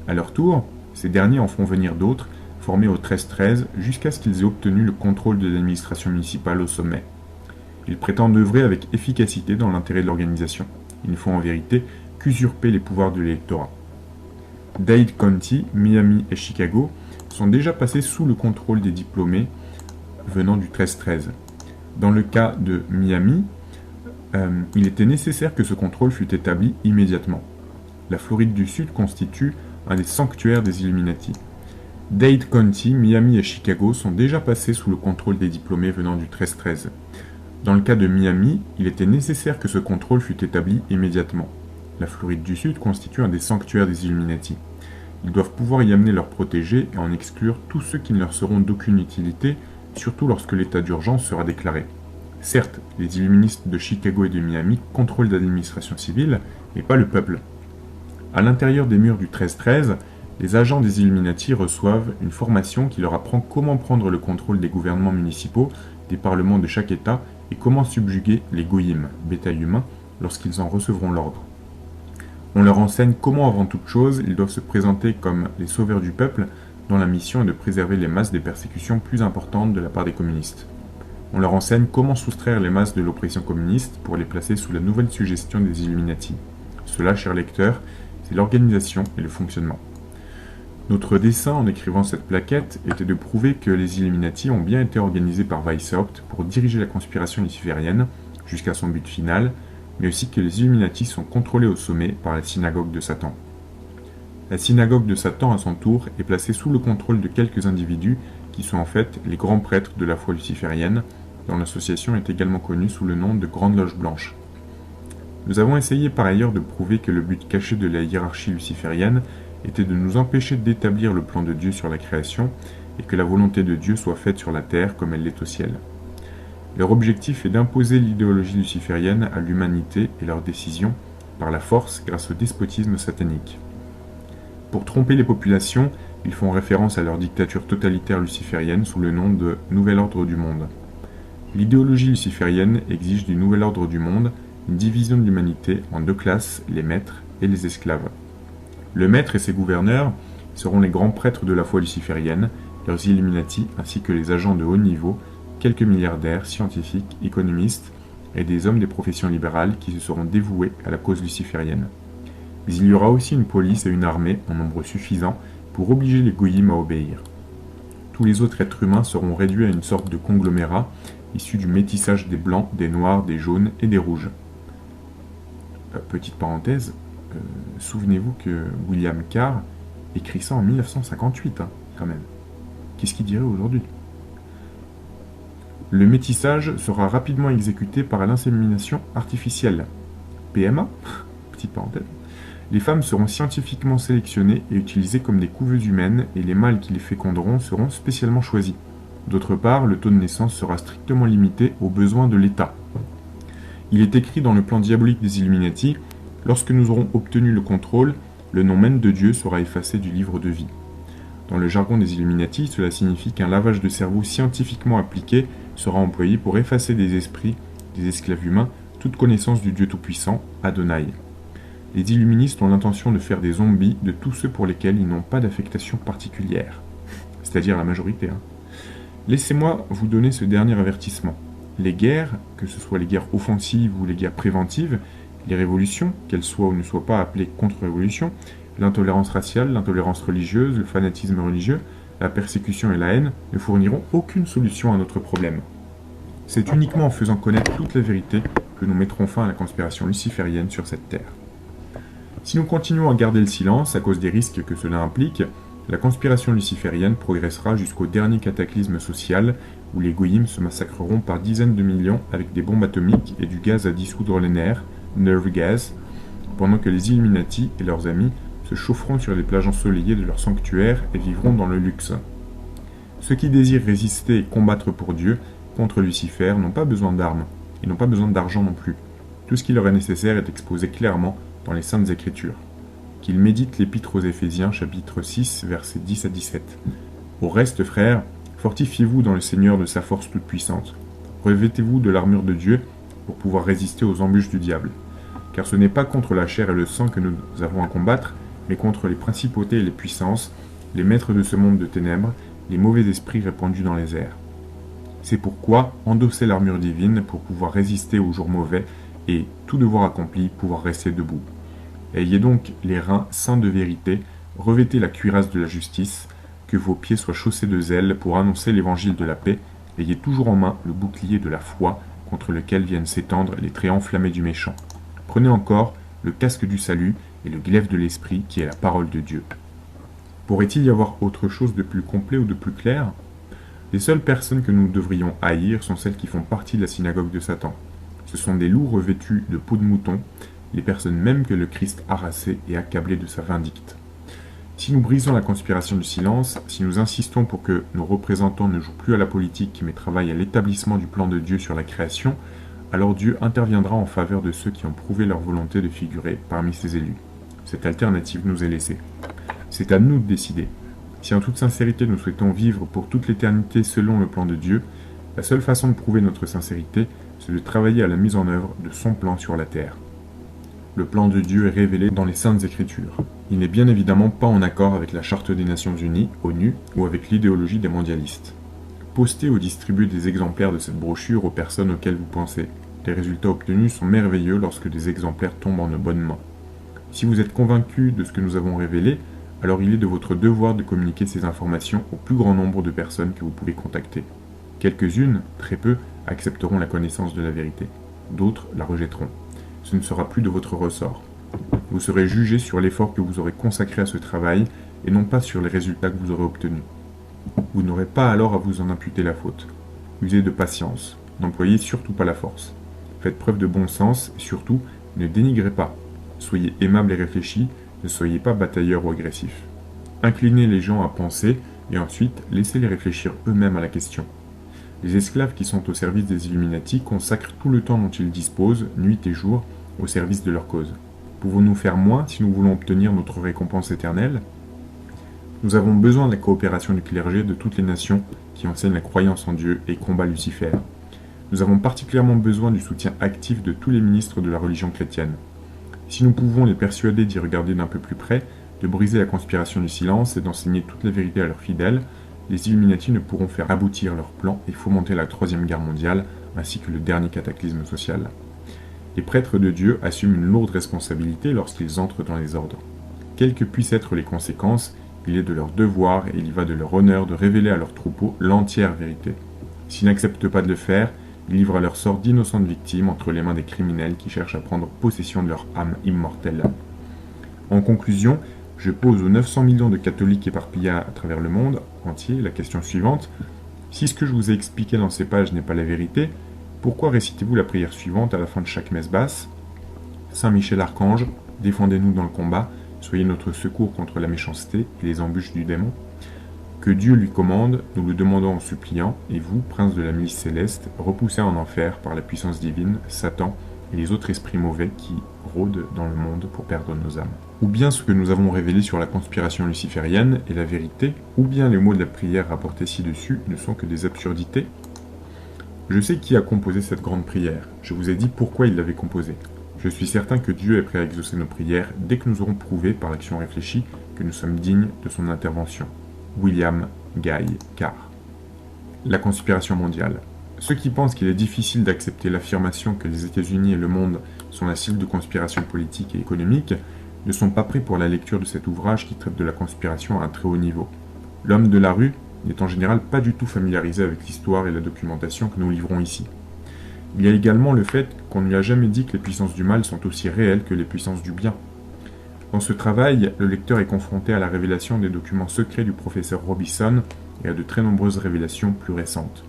À leur tour, ces derniers en font venir d'autres, formés au 13-13, jusqu'à ce qu'ils aient obtenu le contrôle de l'administration municipale au sommet. Ils prétendent œuvrer avec efficacité dans l'intérêt de l'organisation. Ils ne font en vérité qu'usurper les pouvoirs de l'électorat. Dade County, Miami et Chicago sont déjà passés sous le contrôle des diplômés venant du 13-13. Dans le cas de Miami, il était nécessaire que ce contrôle fût établi immédiatement. La Floride du Sud constitue un des sanctuaires des Illuminati. Dade County, Miami et Chicago sont déjà passés sous le contrôle des diplômés venant du 13-13. Dans le cas de Miami, il était nécessaire que ce contrôle fût établi immédiatement. La Floride du Sud constitue un des sanctuaires des Illuminati. Ils doivent pouvoir y amener leurs protégés et en exclure tous ceux qui ne leur seront d'aucune utilité, surtout lorsque l'état d'urgence sera déclaré. Certes, les illuministes de Chicago et de Miami contrôlent l'administration civile, mais pas le peuple. À l'intérieur des murs du 13-13, les agents des Illuminati reçoivent une formation qui leur apprend comment prendre le contrôle des gouvernements municipaux, des parlements de chaque État et comment subjuguer les goyim, bétail humain, lorsqu'ils en recevront l'ordre. On leur enseigne comment avant toute chose ils doivent se présenter comme les sauveurs du peuple dont la mission est de préserver les masses des persécutions plus importantes de la part des communistes. On leur enseigne comment soustraire les masses de l'oppression communiste pour les placer sous la nouvelle suggestion des Illuminati. Cela, chers lecteurs, c'est l'organisation et le fonctionnement. Notre dessein en écrivant cette plaquette était de prouver que les Illuminati ont bien été organisés par Weishaupt pour diriger la conspiration luciférienne jusqu'à son but final, mais aussi que les Illuminati sont contrôlés au sommet par la synagogue de Satan. La synagogue de Satan, à son tour, est placée sous le contrôle de quelques individus qui sont en fait les grands prêtres de la foi luciférienne, dont l'association est également connue sous le nom de Grande Loge Blanche. Nous avons essayé par ailleurs de prouver que le but caché de la hiérarchie luciférienne était de nous empêcher d'établir le plan de Dieu sur la création et que la volonté de Dieu soit faite sur la terre comme elle l'est au ciel. Leur objectif est d'imposer l'idéologie luciférienne à l'humanité et leurs décisions par la force grâce au despotisme satanique. Pour tromper les populations, ils font référence à leur dictature totalitaire luciférienne sous le nom de Nouvel Ordre du Monde. L'idéologie luciférienne exige du Nouvel Ordre du Monde une division de l'humanité en deux classes, les maîtres et les esclaves. Le maître et ses gouverneurs seront les grands prêtres de la foi luciférienne, leurs Illuminati ainsi que les agents de haut niveau, quelques milliardaires, scientifiques, économistes et des hommes des professions libérales qui se seront dévoués à la cause luciférienne. Mais il y aura aussi une police et une armée en nombre suffisant pour obliger les goyim à obéir. Tous les autres êtres humains seront réduits à une sorte de conglomérat issu du métissage des blancs, des noirs, des jaunes et des rouges. Petite parenthèse, souvenez-vous que William Carr écrit ça en 1958, quand même. Qu'est-ce qu'il dirait aujourd'hui ? Le métissage sera rapidement exécuté par l'insémination artificielle. PMA ? Petite parenthèse. Les femmes seront scientifiquement sélectionnées et utilisées comme des couveuses humaines et les mâles qui les féconderont seront spécialement choisis. D'autre part, le taux de naissance sera strictement limité aux besoins de l'État. Il est écrit dans le plan diabolique des Illuminati, lorsque nous aurons obtenu le contrôle, le nom même de Dieu sera effacé du livre de vie. Dans le jargon des Illuminati, cela signifie qu'un lavage de cerveau scientifiquement appliqué sera employé pour effacer des esprits, des esclaves humains, toute connaissance du Dieu Tout-Puissant, Adonai. Les illuministes ont l'intention de faire des zombies de tous ceux pour lesquels ils n'ont pas d'affectation particulière. C'est-à-dire la majorité. Laissez-moi vous donner ce dernier avertissement. Les guerres, que ce soit les guerres offensives ou les guerres préventives, les révolutions, qu'elles soient ou ne soient pas appelées contre-révolutions, l'intolérance raciale, l'intolérance religieuse, le fanatisme religieux, la persécution et la haine ne fourniront aucune solution à notre problème. C'est uniquement en faisant connaître toute la vérité que nous mettrons fin à la conspiration luciférienne sur cette terre. Si nous continuons à garder le silence à cause des risques que cela implique, la conspiration luciférienne progressera jusqu'au dernier cataclysme social où les goyim se massacreront par dizaines de millions avec des bombes atomiques et du gaz à dissoudre les nerfs, nerve gas, pendant que les Illuminati et leurs amis se chaufferont sur les plages ensoleillées de leur sanctuaire et vivront dans le luxe. Ceux qui désirent résister et combattre pour Dieu contre Lucifer n'ont pas besoin d'armes, et n'ont pas besoin d'argent non plus. Tout ce qui leur est nécessaire est exposé clairement dans les Saintes Écritures. Qu'ils méditent l'Épître aux Éphésiens, chapitre 6, versets 10 à 17. Au reste, frères, fortifiez-vous dans le Seigneur de sa force toute puissante. Revêtez-vous de l'armure de Dieu pour pouvoir résister aux embûches du diable. Car ce n'est pas contre la chair et le sang que nous avons à combattre, mais contre les principautés et les puissances, les maîtres de ce monde de ténèbres, les mauvais esprits répandus dans les airs. C'est pourquoi endossez l'armure divine pour pouvoir résister aux jours mauvais et, tout devoir accompli, pouvoir rester debout. Ayez donc les reins saints de vérité, revêtez la cuirasse de la justice, que vos pieds soient chaussés de zèle pour annoncer l'évangile de la paix, ayez toujours en main le bouclier de la foi contre lequel viennent s'étendre les traits enflammés du méchant. Prenez encore le casque du salut et le glaive de l'esprit qui est la parole de Dieu. Pourrait-il y avoir autre chose de plus complet ou de plus clair ? Les seules personnes que nous devrions haïr sont celles qui font partie de la synagogue de Satan. Ce sont des loups revêtus de peau de mouton, les personnes mêmes que le Christ harassait et accablait de sa vindicte. Si nous brisons la conspiration du silence, si nous insistons pour que nos représentants ne jouent plus à la politique mais travaillent à l'établissement du plan de Dieu sur la création, alors Dieu interviendra en faveur de ceux qui ont prouvé leur volonté de figurer parmi ses élus. Cette alternative nous est laissée. C'est à nous de décider. Si en toute sincérité nous souhaitons vivre pour toute l'éternité selon le plan de Dieu, la seule façon de prouver notre sincérité, c'est de travailler à la mise en œuvre de son plan sur la terre. Le plan de Dieu est révélé dans les Saintes Écritures. Il n'est bien évidemment pas en accord avec la Charte des Nations Unies, ONU, ou avec l'idéologie des mondialistes. Postez ou distribuez des exemplaires de cette brochure aux personnes auxquelles vous pensez. Les résultats obtenus sont merveilleux lorsque des exemplaires tombent en de bonnes mains. Si vous êtes convaincu de ce que nous avons révélé, alors il est de votre devoir de communiquer ces informations au plus grand nombre de personnes que vous pouvez contacter. Quelques-unes, très peu, accepteront la connaissance de la vérité. D'autres la rejetteront. Ce ne sera plus de votre ressort. Vous serez jugé sur l'effort que vous aurez consacré à ce travail et non pas sur les résultats que vous aurez obtenus. Vous n'aurez pas alors à vous en imputer la faute. Usez de patience. N'employez surtout pas la force. Faites preuve de bon sens et surtout, ne dénigrez pas. Soyez aimable et réfléchi, ne soyez pas batailleur ou agressif. Inclinez les gens à penser et ensuite laissez-les réfléchir eux-mêmes à la question. Les esclaves qui sont au service des Illuminati consacrent tout le temps dont ils disposent, nuit et jour, au service de leur cause. Pouvons-nous faire moins si nous voulons obtenir notre récompense éternelle ? Nous avons besoin de la coopération du clergé de toutes les nations qui enseignent la croyance en Dieu et combattent Lucifer. Nous avons particulièrement besoin du soutien actif de tous les ministres de la religion chrétienne. Si nous pouvons les persuader d'y regarder d'un peu plus près, de briser la conspiration du silence et d'enseigner toute la vérité à leurs fidèles, les Illuminati ne pourront faire aboutir leur plan et fomenter la Troisième Guerre mondiale ainsi que le dernier cataclysme social. Les prêtres de Dieu assument une lourde responsabilité lorsqu'ils entrent dans les ordres. Quelles que puissent être les conséquences, il est de leur devoir et il y va de leur honneur de révéler à leurs troupeaux l'entière vérité. S'ils n'acceptent pas de le faire, ils livrent à leur sort d'innocentes victimes entre les mains des criminels qui cherchent à prendre possession de leur âme immortelle. En conclusion, je pose aux 900 millions de catholiques éparpillés à travers le monde entier la question suivante. Si ce que je vous ai expliqué dans ces pages n'est pas la vérité, pourquoi récitez-vous la prière suivante à la fin de chaque messe basse ? Saint Michel Archange, défendez-nous dans le combat, soyez notre secours contre la méchanceté et les embûches du démon. Que Dieu lui commande, nous le demandons en suppliant, et vous, prince de la milice céleste, repoussez en enfer par la puissance divine, Satan et les autres esprits mauvais qui rôdent dans le monde pour perdre nos âmes. Ou bien ce que nous avons révélé sur la conspiration luciférienne est la vérité, ou bien les mots de la prière rapportés ci-dessus ne sont que des absurdités. Je sais qui a composé cette grande prière. Je vous ai dit pourquoi il l'avait composée. Je suis certain que Dieu est prêt à exaucer nos prières dès que nous aurons prouvé par l'action réfléchie que nous sommes dignes de son intervention. William Guy Carr. La conspiration mondiale. Ceux qui pensent qu'il est difficile d'accepter l'affirmation que les États-Unis et le monde sont la cible de conspiration politique et économique ne sont pas prêts pour la lecture de cet ouvrage qui traite de la conspiration à un très haut niveau. L'homme de la rue n'est en général pas du tout familiarisé avec l'histoire et la documentation que nous livrons ici. Il y a également le fait qu'on ne lui a jamais dit que les puissances du mal sont aussi réelles que les puissances du bien. Dans ce travail, le lecteur est confronté à la révélation des documents secrets du professeur Robinson et à de très nombreuses révélations plus récentes.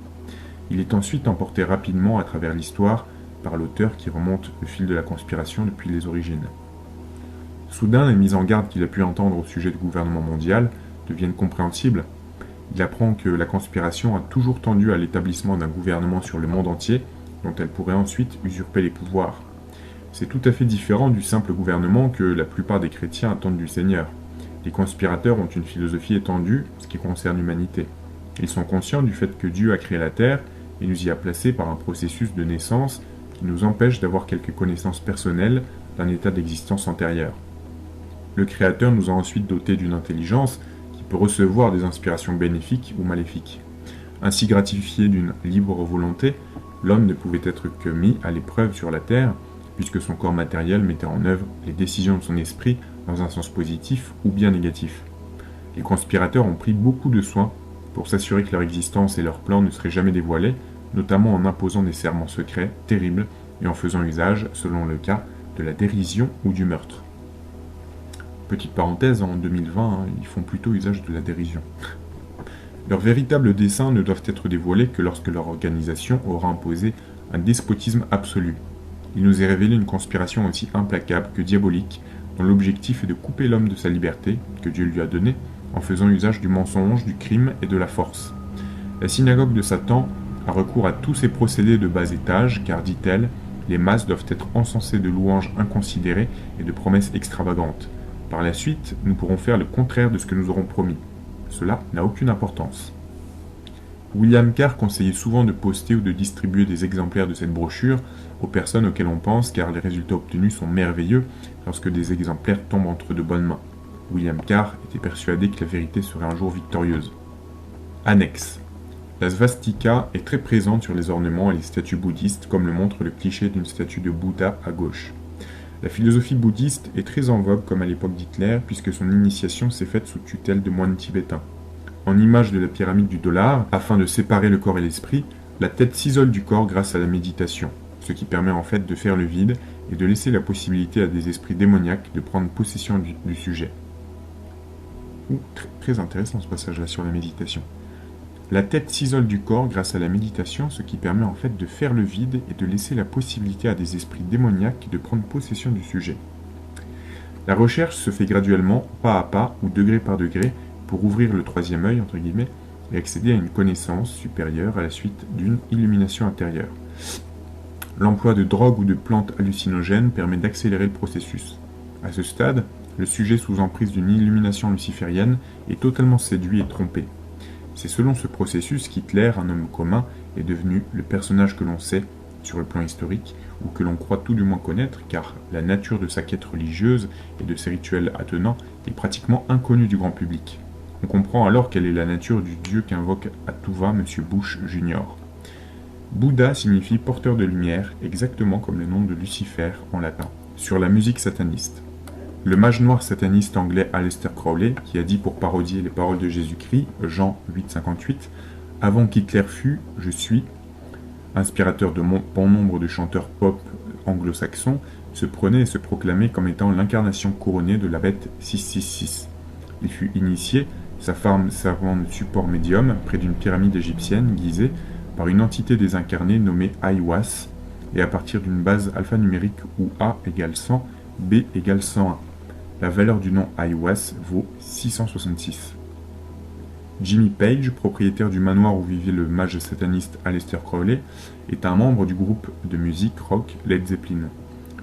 Il est ensuite emporté rapidement à travers l'histoire par l'auteur qui remonte le fil de la conspiration depuis les origines. Soudain, les mises en garde qu'il a pu entendre au sujet du gouvernement mondial deviennent compréhensibles. Il apprend que la conspiration a toujours tendu à l'établissement d'un gouvernement sur le monde entier, dont elle pourrait ensuite usurper les pouvoirs. C'est tout à fait différent du simple gouvernement que la plupart des chrétiens attendent du Seigneur. Les conspirateurs ont une philosophie étendue, ce qui concerne l'humanité. Ils sont conscients du fait que Dieu a créé la terre et nous y a placés par un processus de naissance qui nous empêche d'avoir quelques connaissances personnelles d'un état d'existence antérieur. Le créateur nous a ensuite dotés d'une intelligence qui peut recevoir des inspirations bénéfiques ou maléfiques. Ainsi gratifié d'une libre volonté, l'homme ne pouvait être que mis à l'épreuve sur la terre, puisque son corps matériel mettait en œuvre les décisions de son esprit dans un sens positif ou bien négatif. Les conspirateurs ont pris beaucoup de soin pour s'assurer que leur existence et leurs plans ne seraient jamais dévoilés, notamment en imposant des serments secrets terribles et en faisant usage, selon le cas, de la dérision ou du meurtre. Petite parenthèse, en 2020, ils font plutôt usage de la dérision. Leurs véritables desseins ne doivent être dévoilés que lorsque leur organisation aura imposé un despotisme absolu. Il nous est révélé une conspiration aussi implacable que diabolique, dont l'objectif est de couper l'homme de sa liberté, que Dieu lui a donnée, en faisant usage du mensonge, du crime et de la force. La synagogue de Satan a recours à tous ces procédés de bas étage, car, dit-elle, les masses doivent être encensées de louanges inconsidérées et de promesses extravagantes. Par la suite, nous pourrons faire le contraire de ce que nous aurons promis. Cela n'a aucune importance. William Carr conseillait souvent de poster ou de distribuer des exemplaires de cette brochure aux personnes auxquelles on pense, car les résultats obtenus sont merveilleux lorsque des exemplaires tombent entre de bonnes mains. William Carr était persuadé que la vérité serait un jour victorieuse. Annexe. La svastika est très présente sur les ornements et les statues bouddhistes, comme le montre le cliché d'une statue de Bouddha à gauche. La philosophie bouddhiste est très en vogue comme à l'époque d'Hitler, puisque son initiation s'est faite sous tutelle de moines tibétains. En image de la pyramide du dollar, afin de séparer le corps et l'esprit, la tête s'isole du corps grâce à la méditation, ce qui permet en fait de faire le vide et de laisser la possibilité à des esprits démoniaques de prendre possession du sujet. Très intéressant ce passage-là sur la méditation. La tête s'isole du corps grâce à la méditation, ce qui permet en fait de faire le vide et de laisser la possibilité à des esprits démoniaques de prendre possession du sujet. La recherche se fait graduellement, pas à pas ou degré par degré, pour ouvrir le troisième œil, entre guillemets, et accéder à une connaissance supérieure à la suite d'une illumination intérieure. L'emploi de drogues ou de plantes hallucinogènes permet d'accélérer le processus. À ce stade, le sujet sous emprise d'une illumination luciférienne est totalement séduit et trompé. C'est selon ce processus qu'Hitler, un homme commun, est devenu le personnage que l'on sait sur le plan historique, ou que l'on croit tout du moins connaître, car la nature de sa quête religieuse et de ses rituels attenants est pratiquement inconnue du grand public. On comprend alors quelle est la nature du dieu qu'invoque à tout va M. Bush Jr. Bouddha signifie porteur de lumière, exactement comme le nom de Lucifer en latin. Sur la musique sataniste. Le mage noir sataniste anglais Aleister Crowley, qui a dit pour parodier les paroles de Jésus-Christ, Jean 8,58, « Avant qu'Hitler fût, je suis », inspirateur de bon nombre de chanteurs pop anglo-saxons, se prenait et se proclamait comme étant l'incarnation couronnée de la bête 666. Il fut initié, sa femme servant de support médium, près d'une pyramide égyptienne guisée par une entité désincarnée nommée Aiwass, et à partir d'une base alphanumérique où A égale 100, B égale 101. La valeur du nom Aiwass vaut 666. Jimmy Page, propriétaire du manoir où vivait le mage sataniste Aleister Crowley, est un membre du groupe de musique rock Led Zeppelin.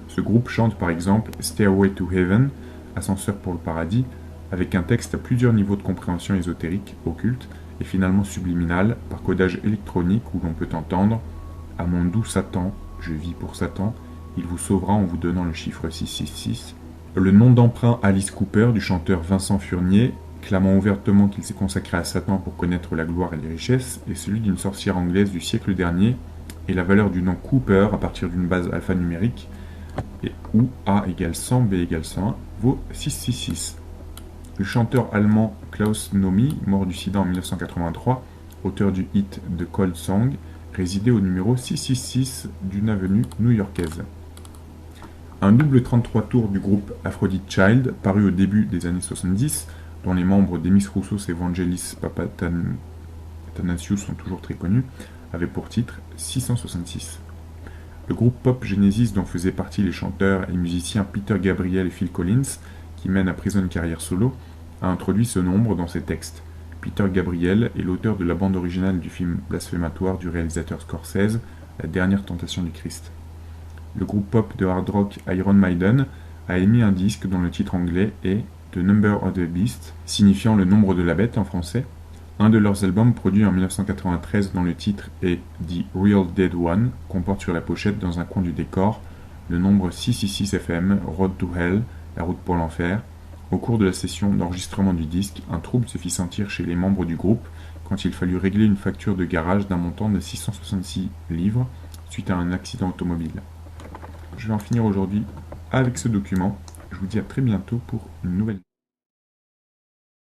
Ce groupe chante par exemple Stairway to Heaven, Ascenseur pour le paradis, avec un texte à plusieurs niveaux de compréhension ésotérique, occulte, et finalement subliminal, par codage électronique où l'on peut entendre « À mon doux Satan, je vis pour Satan, il vous sauvera en vous donnant le chiffre 666 ». Le nom d'emprunt Alice Cooper du chanteur Vincent Furnier, clamant ouvertement qu'il s'est consacré à Satan pour connaître la gloire et les richesses, est celui d'une sorcière anglaise du siècle dernier, et la valeur du nom Cooper à partir d'une base alphanumérique, et où A égale 100, B égale 101, vaut 666. Le chanteur allemand Klaus Nomi, mort du sida en 1983, auteur du hit The Cold Song, résidait au numéro 666 d'une avenue new-yorkaise. Un double 33 tours du groupe Aphrodite Child, paru au début des années 70, dont les membres Demis Roussos et Vangelis Papathanassiou sont toujours très connus, avait pour titre 666. Le groupe pop Genesis, dont faisaient partie les chanteurs et musiciens Peter Gabriel et Phil Collins, qui mènent à présent une carrière solo, a introduit ce nombre dans ses textes. Peter Gabriel est l'auteur de la bande originale du film blasphématoire du réalisateur Scorsese, La dernière tentation du Christ. Le groupe pop de hard rock Iron Maiden a émis un disque dont le titre anglais est The Number of the Beast, signifiant le nombre de la bête en français. Un de leurs albums produit en 1993 dont le titre est The Real Dead One comporte sur la pochette dans un coin du décor le nombre 666 FM, Road to Hell, la route pour l'enfer, Au cours de la session d'enregistrement du disque, un trouble se fit sentir chez les membres du groupe quand il fallut régler une facture de garage d'un montant de 666 livres suite à un accident automobile. Je vais en finir aujourd'hui avec ce document. Je vous dis à très bientôt pour une nouvelle vidéo.